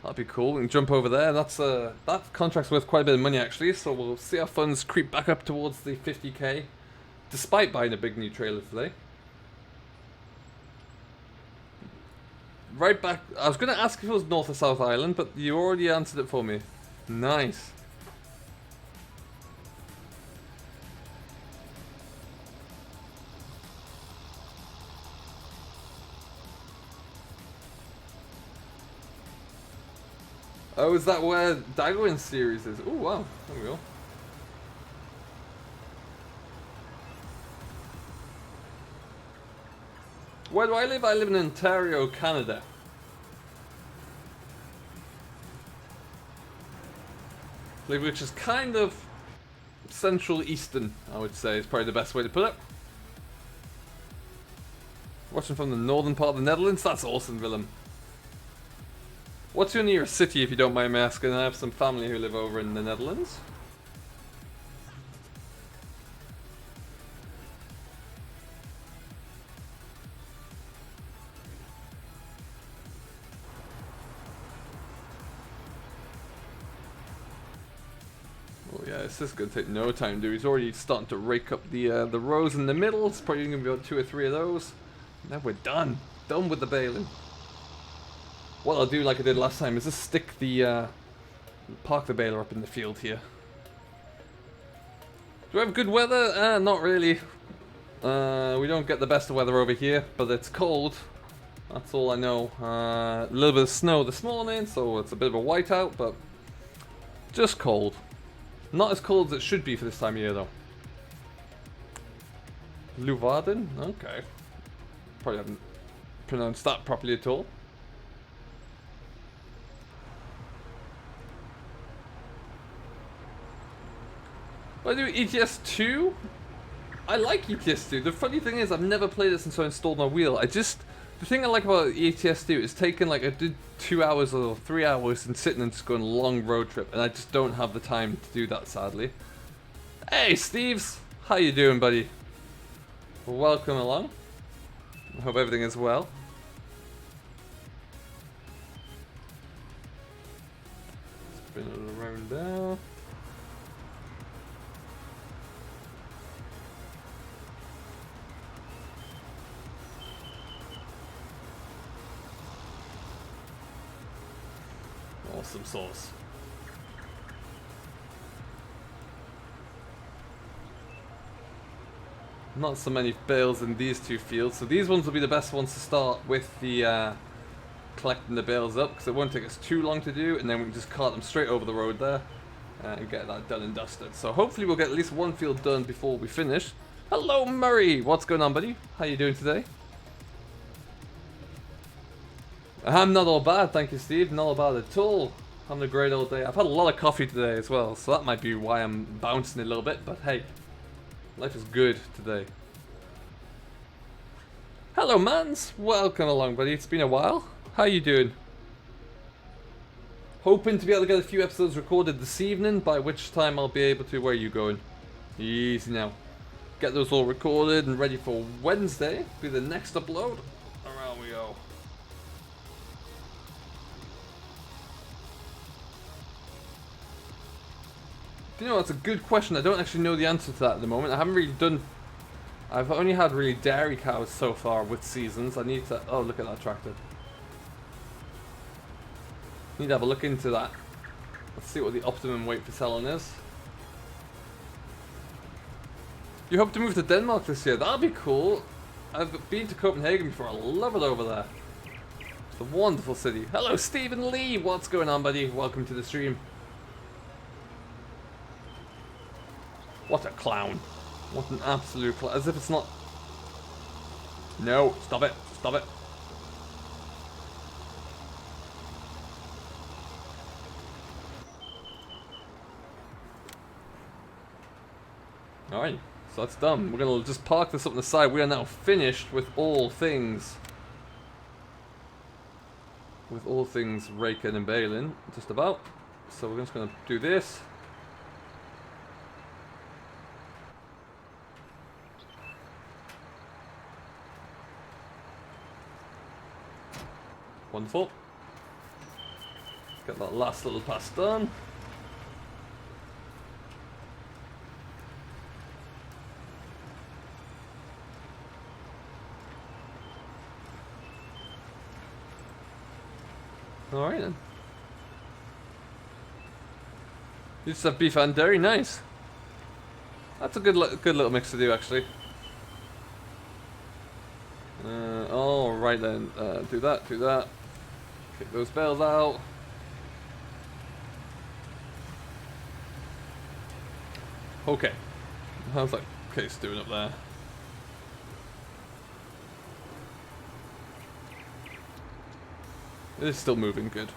That'd be cool. We can jump over there. That's that contract's worth quite a bit of money actually, so we'll see our funds creep back up towards the 50k, despite buying a big new trailer today. Right back. I was going to ask if it was North or South Island, but you already answered it for me. Nice. Oh, is that where Dagwin's series is? Oh, wow. There we go. Where do I live? I live in Ontario, Canada. Which is kind of central eastern, I would say, is probably the best way to put it. Watching from the northern part of the Netherlands? That's awesome, Willem. What's your nearest city, if you don't mind me asking? I have some family who live over in the Netherlands. Oh yeah, this is going to take no time, dude. He's already starting to rake up the rows in the middle. It's probably going to be about 2 or 3 of those. Now we're done. Done with the baling. What I'll do, like I did last time, is just stick the park the baler up in the field here. Do we have good weather? Not really. We don't get the best of weather over here, but it's cold. That's all I know. A little bit of snow this morning, so it's a bit of a whiteout, but just cold. Not as cold as it should be for this time of year, though. Luvarden? Okay. Probably haven't pronounced that properly at all. I do ETS 2. I like ETS 2. The funny thing is, I've never played it since I installed my wheel. The thing I like about ETS 2 is taking like, I did 2 hours or 3 hours and sitting and just going a long road trip, and I just don't have the time to do that, sadly. Hey, Steves! How you doing, buddy? Welcome along. I hope everything is well. Spin it around there. Awesome sauce. Not so many bales in these 2 fields, so these ones will be the best ones to start with the collecting the bales up, because it won't take us too long to do, and then we can just cart them straight over the road there and get that done and dusted. So hopefully we'll get at least one field done before we finish. Hello Murray, what's going on, buddy? How you doing today? I'm not all bad, thank you, Steve. Not all bad at all. Having a great old day. I've had a lot of coffee today as well, so that might be why I'm bouncing a little bit, but hey, life is good today. Hello Mans, welcome along, buddy. It's been a while. How you doing? Hoping to be able to get a few episodes recorded this evening, by which time I'll be able to... Where are you going? Easy now. Get those all recorded and ready for Wednesday. Be the next upload. Around we go. You know, that's a good question. I don't actually know the answer to that at the moment. I haven't really done... I've only had really dairy cows so far with seasons. I need to... Oh, look at that tractor. Need to have a look into that. Let's see what the optimum weight for selling is. You hope to move to Denmark this year? That'll be cool. I've been to Copenhagen before. I love it over there. It's a wonderful city. Hello, Stephen Lee. What's going on, buddy? Welcome to the stream. What a clown. What an absolute clown. As if it's not... No, stop it. Stop it. Alright, so that's done. We're going to just park this up on the side. We are now finished with all things. With all things raking and baling, just about. So we're just going to do this. Wonderful. Get that last little pass done. Alright then. You just have beef and dairy, nice. That's a good little mix to do, actually. Alright then, do that. Kick those bales out. Okay. How's that case doing up there? It is still moving good.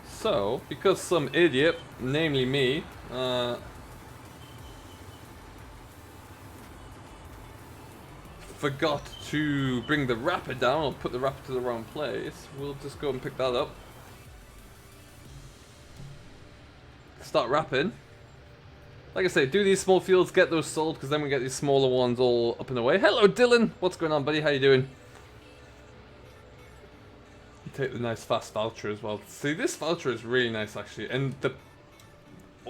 So, because some idiot, namely me, forgot to bring the wrapper down, or put the wrapper to the wrong place, we'll just go and pick that up. Start wrapping. Like I say, do these small fields, get those sold, because then we get these smaller ones all up and away. Hello Dylan! What's going on, buddy? How you doing? You take the nice fast voucher as well. See, this voucher is really nice actually, and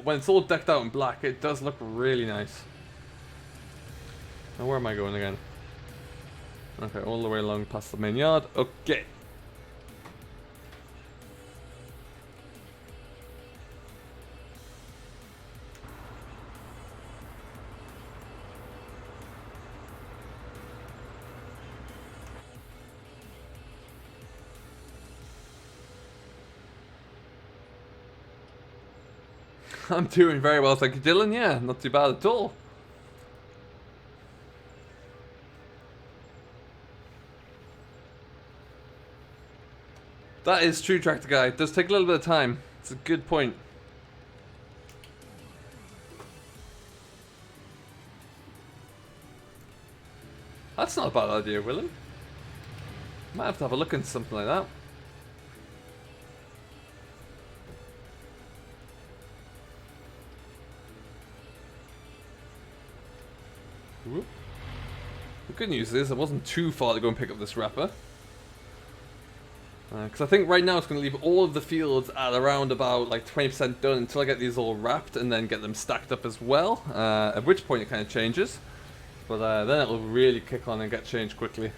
when it's all decked out in black, it does look really nice. Now where am I going again? Okay, all the way along past the main yard. Okay. I'm doing very well, thank you, Dylan. Yeah, not too bad at all. That is true, Tractor Guy. It does take a little bit of time. It's a good point. That's not a bad idea, Willem. Might have to have a look into something like that. Whoop. The good news is I wasn't too far to go and pick up this wrapper. Because I think right now it's going to leave all of the fields at around about like 20% done until I get these all wrapped and then get them stacked up as well. At which point it kind of changes. But then it'll really kick on and get changed quickly.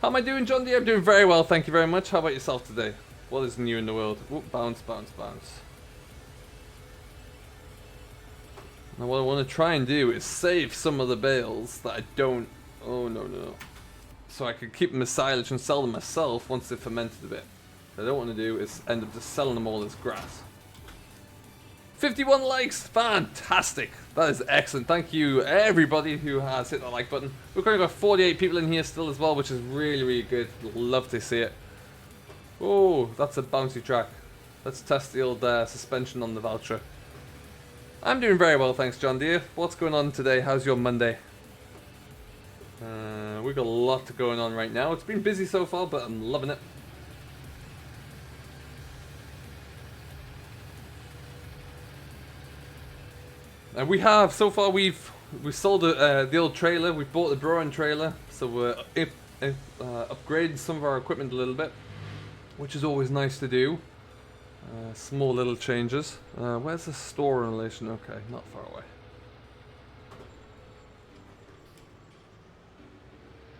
How am I doing, John D? I'm doing very well, thank you very much. How about yourself today? What is new in the world? Whoop, bounce, bounce, bounce. Now what I want to try and do is save some of the bales that I don't Oh, no, no, no. So I could keep them as silage and sell them myself once they've fermented a bit. What I don't want to do is end up just selling them all as grass. 51 likes! Fantastic! That is excellent. Thank you everybody who has hit that like button. We've currently got 48 people in here still as well, which is really, really good. Love to see it. Oh, that's a bouncy track. Let's test the old suspension on the Valtra. I'm doing very well, thanks, John Deere. What's going on today? How's your Monday? We've got a lot going on right now. It's been busy so far, but I'm loving it. And we have, so far we've sold the old trailer, we've bought the brewing trailer, so we're upgrading some of our equipment a little bit, which is always nice to do. Small little changes. Where's the store in relation? Okay, not far away.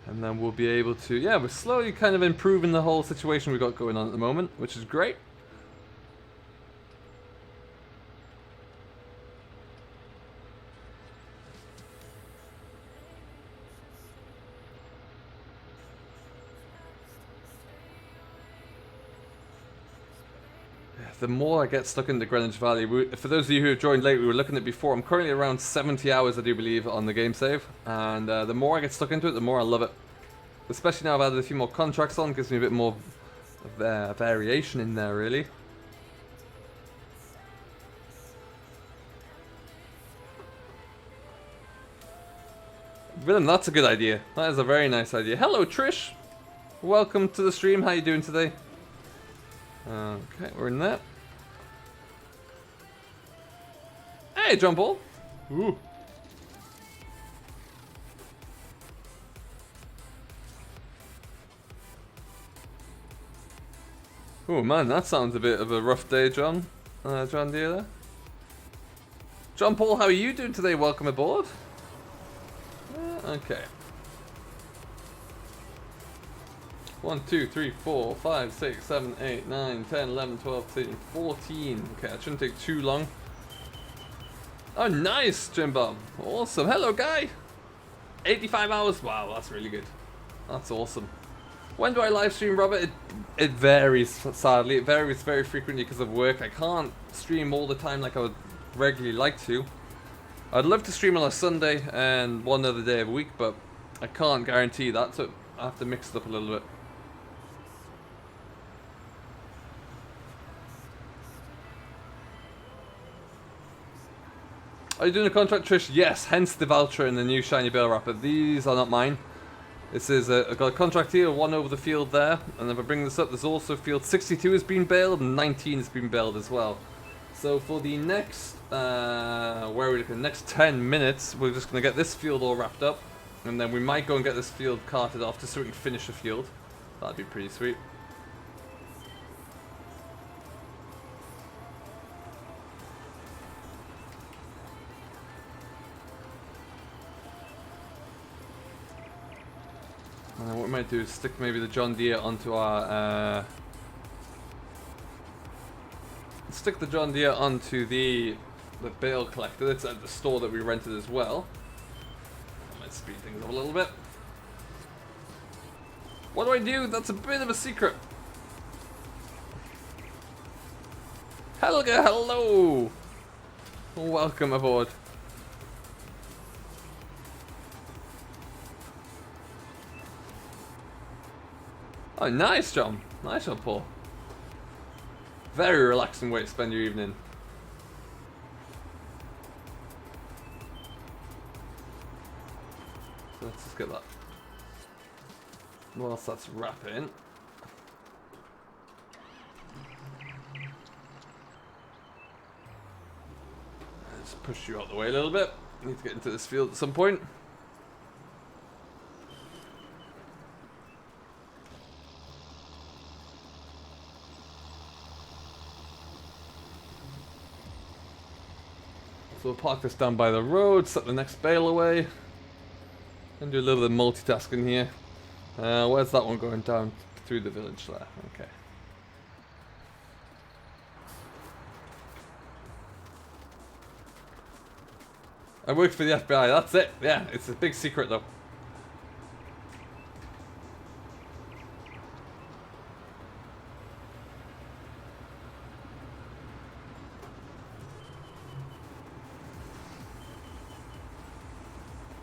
And then we'll be able to, yeah, we're slowly kind of improving the whole situation we've got going on at the moment, which is great. The more I get stuck into Greenwich Valley, for those of you who have joined late, we were looking at it before. I'm currently around 70 hours, I do believe, on the game save. And the more I get stuck into it, the more I love it. Especially now I've added a few more contracts on, gives me a bit more variation in there, really. Rhythm, that's a good idea. That is a very nice idea. Hello, Trish. Welcome to the stream. How you doing today? Okay, we're in there. Hey, John Paul. Ooh. Oh man, that sounds a bit of a rough day, John. John Deere there. John Paul, how are you doing today? Welcome aboard. Okay. 1, 2, 3, 4, 5, 6, 7, 8, 9, 10, 11, 12, 13, 14. Okay, that shouldn't take too long. Oh, nice, Jim Bob. Awesome. Hello, guy. 85 hours. Wow, that's really good. That's awesome. When do I live stream, Robert? It varies, sadly. It varies very frequently because of work. I can't stream all the time like I would regularly like to. I'd love to stream on a Sunday and one other day of a week, but I can't guarantee that, so I have to mix it up a little bit. Are you doing a contract, Trish? Yes, hence the Valtra and the new shiny Bale wrapper. These are not mine. This is I've got a contract here, one over the field there, and if I bring this up, there's also field 62 has been baled and 19 has been baled as well. So for the next, where are we looking? Next 10 minutes, we're just going to get this field all wrapped up, and then we might go and get this field carted off just so we can finish the field. That'd be pretty sweet. And then what we might do is stick maybe the John Deere onto our, stick the John Deere onto the Bale collector that's at the store that we rented as well. I might speed things up a little bit. What do I do? That's a bit of a secret. Helga, hello! Welcome aboard. Oh, nice, John. Nice one, Paul. Very relaxing way to spend your evening. So let's just get that. Whilst that's wrapping. Let's push you out the way a little bit. Need to get into this field at some point. So we'll park this down by the road, set the next bale away, and do a little bit of multitasking here. Where's that one going down through the village there? Okay. I worked for the FBI, that's it. Yeah, it's a big secret though.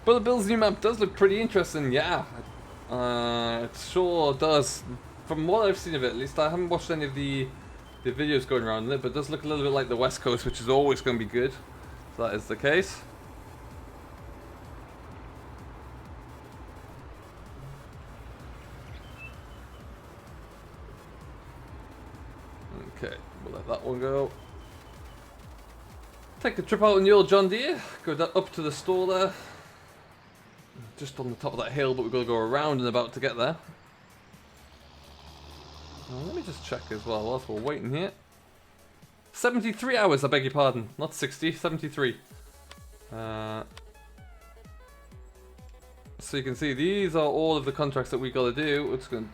But Bill's new map does look pretty interesting, yeah. It sure does. From what I've seen of it, at least I haven't watched any of the videos going around it, but it does look a little bit like the West Coast, which is always going to be good. So that is the case. Okay, we'll let that one go. Take a trip out in the old John Deere, go up to the store there. Just on the top of that hill, but we've got to go around and about to get there. Let me just check as well whilst we're waiting here. 73 hours, I beg your pardon. Not 60, 73. So you can see these are all of the contracts that we got to do. We're just going to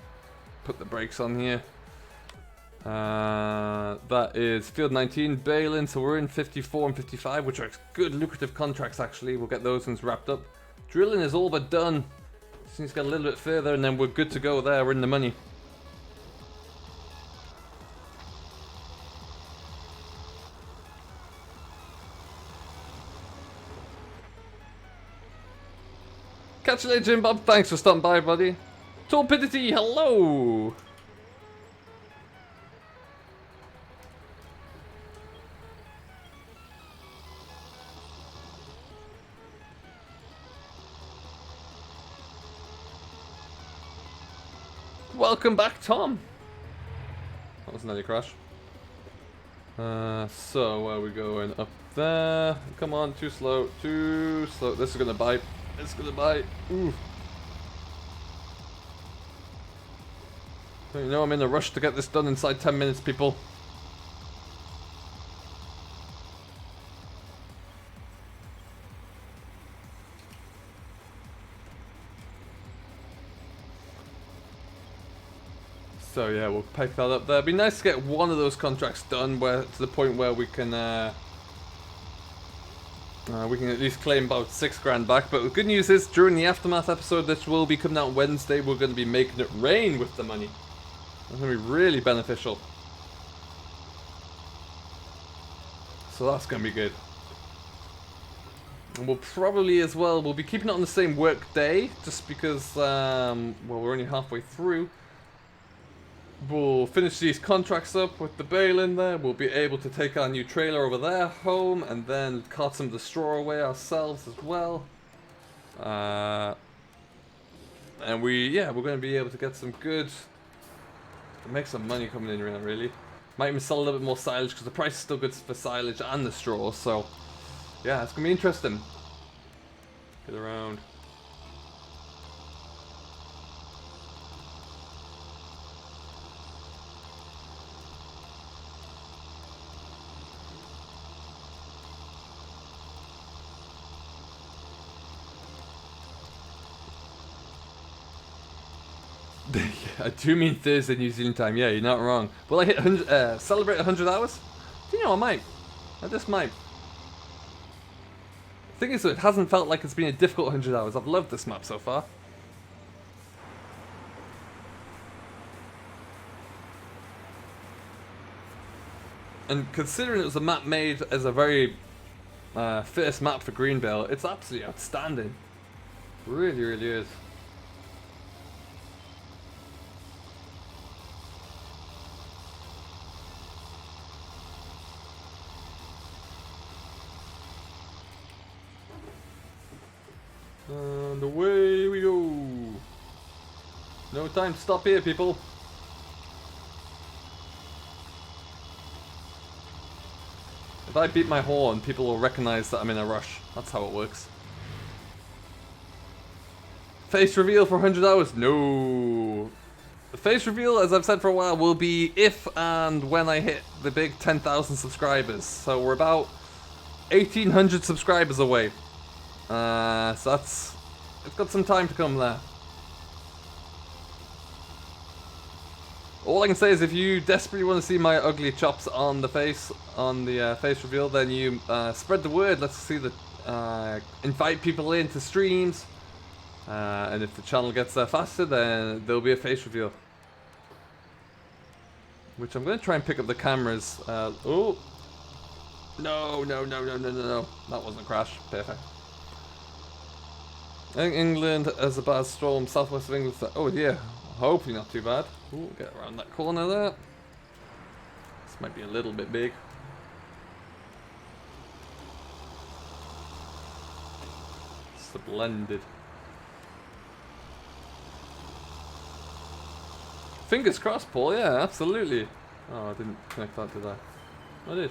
put the brakes on here. That is Field 19, Baling, so we're in 54 and 55, which are good lucrative contracts actually. We'll get those ones wrapped up. Drilling is all but done. Just need to get a little bit further and then we're good to go there. We're in the money. Catch you later, Jim Bob. Thanks for stopping by, buddy. Torpidity, hello! Welcome back, Tom. That was another crash. So where are we going? Up there. Come on, too slow, too slow. This is gonna bite. It's gonna bite. Ooh. You know I'm in a rush to get this done inside 10 minutes, people. So yeah, we'll pick that up there. It'd be nice to get one of those contracts done where to the point where we can at least claim about 6 grand back. But the good news is, during the Aftermath episode, which will be coming out Wednesday, we're going to be making it rain with the money. It's going to be really beneficial. So that's going to be good. And we'll probably as well, we'll be keeping it on the same work day, just because, well, we're only halfway through. We'll finish these contracts up with the bale in there. We'll be able to take our new trailer over there home and then cart some of the straw away ourselves as well. And we're going to be able to get some good, make some money coming in really. Might even sell a little bit more silage because the price is still good for silage and the straw. So yeah, it's going to be interesting. Get around. I do mean Thursday New Zealand time. Yeah, you're not wrong. Will I hit celebrate 100 hours? Do you know, I might. I just might. The thing is, it hasn't felt like it's been a difficult 100 hours. I've loved this map so far. And considering it was a map made as a very first map for Bale, it's absolutely outstanding. Really, really is. And away we go. No time to stop here, people. If I beat my horn, people will recognize that I'm in a rush. That's how it works. Face reveal for 100 hours? No. The face reveal, as I've said for a while, will be if and when I hit the big 10,000 subscribers. So we're about 1,800 subscribers away. So it's got some time to come there. All I can say is if you desperately want to see my ugly chops on the face, face reveal, then you spread the word. Let's see the invite people into streams, and if the channel gets there faster, then there'll be a face reveal. Which I'm going to try and pick up the cameras. Oh, no, that wasn't a crash. Perfect. I think England has a bad storm. Southwest of England. Oh yeah, hopefully not too bad. Ooh, get around that corner there. This might be a little bit big. Splendid. Fingers crossed, Paul. Yeah, absolutely. Oh, I didn't connect that to that. I did.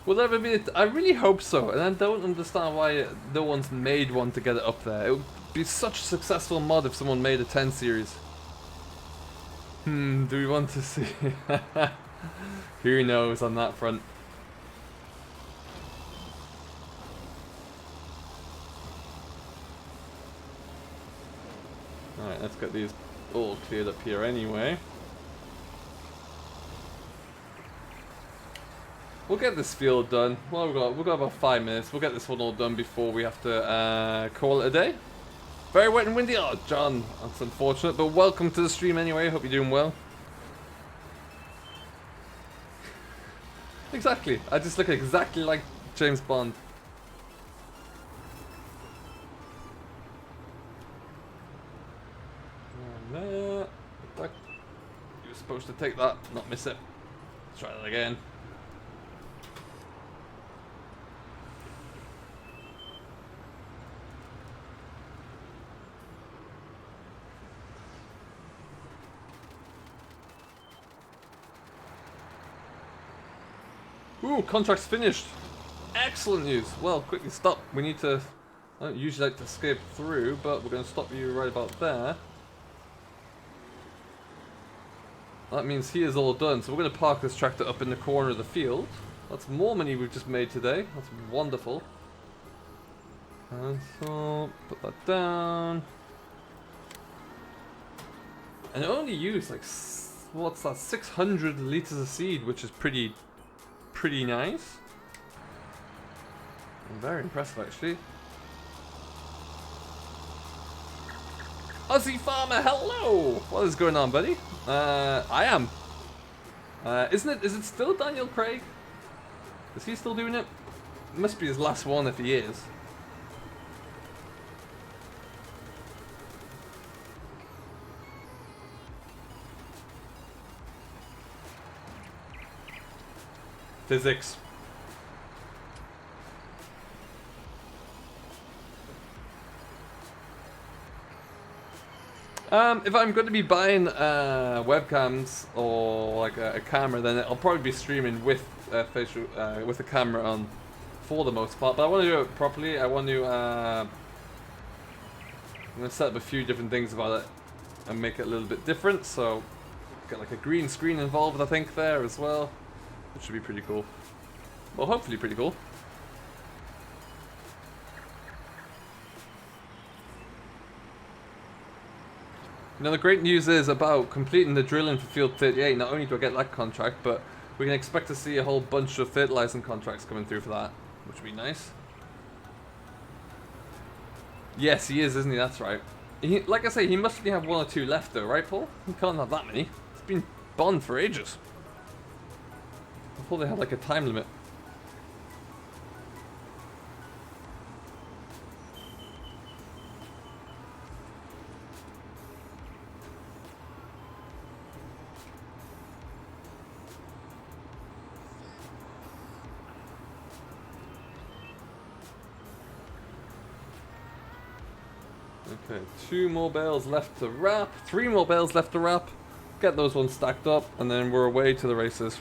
Will there ever be I really hope so, and I don't understand why no one's made one to get it up there. It would be such a successful mod if someone made a 10 series. Do we want to see? Who knows on that front. Alright, let's get these all cleared up here anyway. We'll get this field done. Well, we've got about 5 minutes. We'll get this one all done before we have to call it a day. Very wet and windy. Oh, John, that's unfortunate. But welcome to the stream anyway. Hope you're doing well. Exactly. I just look exactly like James Bond. And there. You were supposed to take that, not miss it. Let's try that again. Ooh, contract's finished. Excellent news. Well, quickly stop. We need to... I don't usually like to skip through, but we're going to stop you right about there. That means he is all done. So we're going to park this tractor up in the corner of the field. That's more money we've just made today. That's wonderful. And so, put that down. And it only used like, what's that, 600 litres of seed, which is pretty nice. I'm very impressive actually. Aussie Farmer, hello! What is going on, buddy? I am. Is it still Daniel Craig? Is he still doing it? It must be his last one if he is. Physics. If I'm going to be buying webcams or like a camera, then I'll probably be streaming with with the camera on for the most part. But I want to do it properly. I want to I'm going to set up a few different things about it and make it a little bit different. So get like a green screen involved, I think, there as well. Which should be pretty cool. Well, hopefully pretty cool. You know, the great news is about completing the drilling for Field 38. Not only do I get that contract, but we can expect to see a whole bunch of fertilizing contracts coming through for that, which would be nice. Yes, he is, isn't he? That's right. Like I say, he must only have 1 or 2 left though, right, Paul? He can't have that many. It's been Bond for ages. I thought they had like a time limit. Okay, 2 more bales left to wrap. 3 more bales left to wrap. Get those ones stacked up, and then we're away to the races.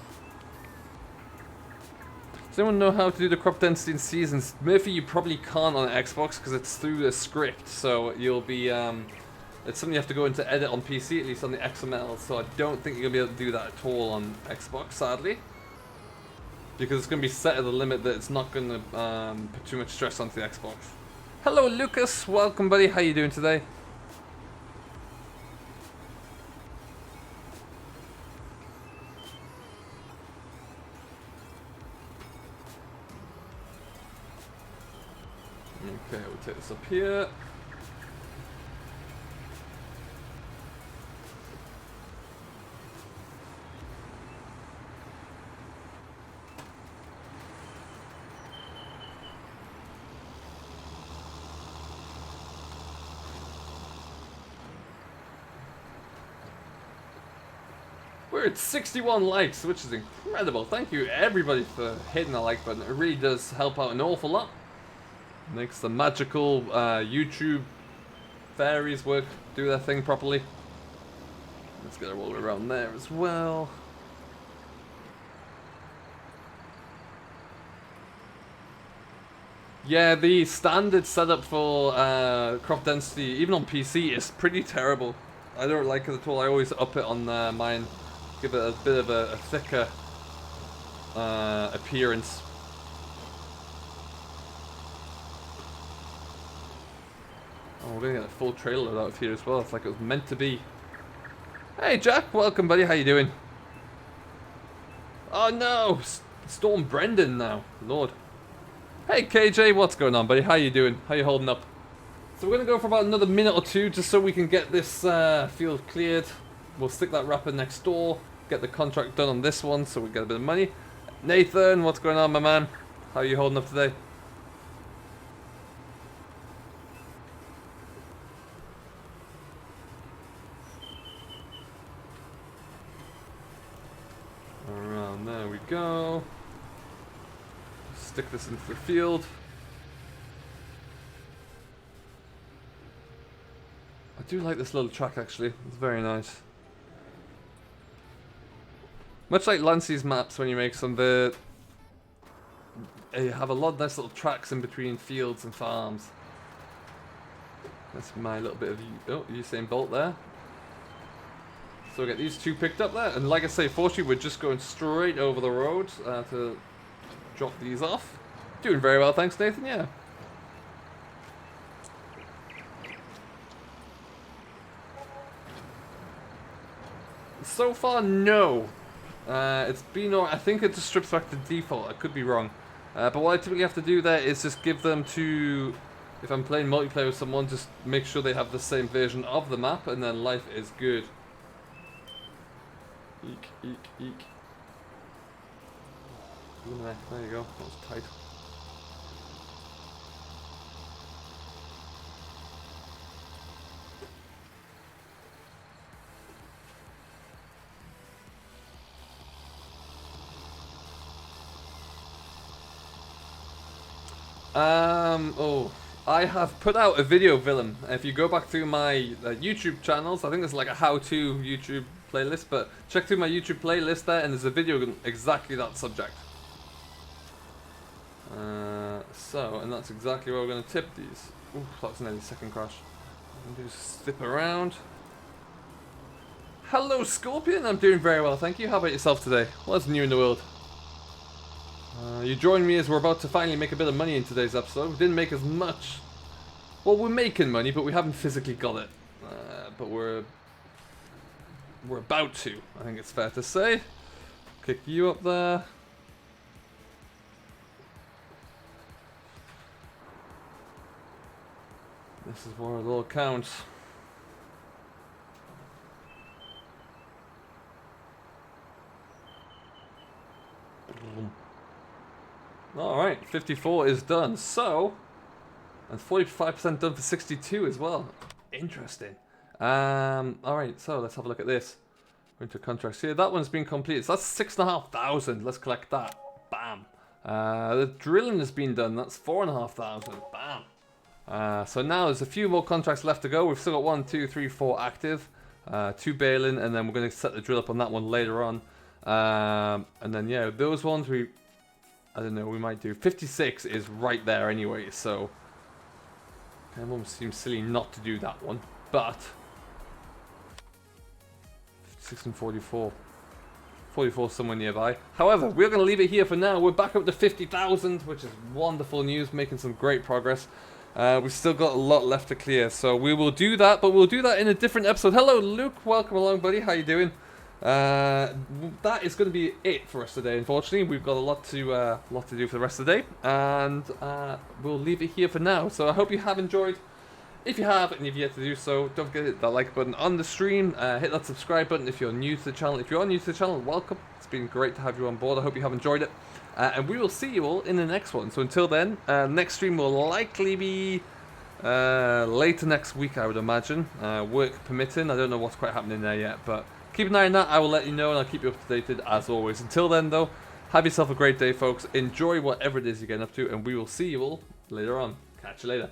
Does anyone know how to do the crop density in seasons? Murphy, you probably can't on Xbox because it's through the script, so you'll be it's something you have to go into edit on PC, at least on the XML. So I don't think you'll be able to do that at all on Xbox, sadly, because it's going to be set at a limit that it's not going to put too much stress onto the Xbox. Hello, Lucas. Welcome, buddy. How you doing today? Okay, we'll take this up here. We're at 61 likes, which is incredible. Thank you everybody for hitting the like button. It really does help out an awful lot. Makes the magical YouTube fairies work, do their thing properly. Let's get it all around there as well. Yeah, the standard setup for crop density, even on PC, is pretty terrible. I don't like it at all. I always up it on mine. Give it a bit of a thicker appearance. Oh, we're gonna get a full trailer out of here as well. It's like it was meant to be. Hey Jack, welcome buddy, how you doing? Oh no! Storm Brendan now, Lord. Hey KJ, what's going on buddy? How you doing? How you holding up? So we're gonna go for about another minute or two just so we can get this field cleared. We'll stick that wrapper next door. Get the contract done on this one so we get a bit of money. Nathan, what's going on my man? How are you holding up today? Around there we go. Stick this into the field. I do like this little track actually, it's very nice. Much like Lancy's maps when you make some, you have a lot of nice little tracks in between fields and farms. That's my little bit of Usain Bolt there. So we get these two picked up there, and like I say, fortunately we're just going straight over the road to drop these off. Doing very well, thanks Nathan, yeah. So far, no. It's been alright. I think it just strips back to default. I could be wrong. But what I typically have to do there is just give them to, if I'm playing multiplayer with someone, just make sure they have the same version of the map, and then life is good. Eek, eek, eek. There you go. That was tight. I have put out a video, Willem. If you go back through my YouTube channels, I think there's like a how-to YouTube playlist, but check through my YouTube playlist there, and there's a video on exactly that subject. And that's exactly where we're going to tip these. Ooh, that's nearly second crash. I'm going to just slip around. Hello, Scorpion. I'm doing very well, thank you. How about yourself today? What's new in the world? You join me as we're about to finally make a bit of money in today's episode. We didn't make as much. Well, we're making money, but we haven't physically got it. But we're about to, I think it's fair to say. Kick you up there. This is where it all counts. Alright, 54 is done. So, and 45% done for 62 as well. Interesting. Alright, so let's have a look at this. We're into contracts here. That one's been completed. So that's 6,500. Let's collect that. Bam. The drilling has been done. That's 4,500. Bam. So now there's a few more contracts left to go. We've still got 1, 2, 3, 4 active. 2 Baling, and then we're going to set the drill up on that one later on. And then, yeah, those ones I don't know, we might do. 56 is right there anyway, so it almost seems silly not to do that one. But 56 and 44. 44 somewhere nearby. However, we're going to leave it here for now. We're back up to 50,000, which is wonderful news, making some great progress. We've still got a lot left to clear, so we will do that, but we'll do that in a different episode. Hello, Luke. Welcome along, buddy. How you doing? That is going to be it for us today. Unfortunately, we've got a lot to do for the rest of the day, and we'll leave it here for now. So I hope you have enjoyed. If you have and you've yet to do so, don't forget to hit that like button on the stream. Hit that subscribe button if you're new to the channel. If you are new to the channel, welcome. It's been great to have you on board. I hope you have enjoyed it, and we will see you all in the next one. So until then, next stream will likely be later next week, I would imagine. Work permitting. I don't know what's quite happening there yet, but keep an eye on that. I will let you know, and I'll keep you up to date as always. Until then, though, have yourself a great day, folks. Enjoy whatever it is you're getting up to, and we will see you all later on. Catch you later.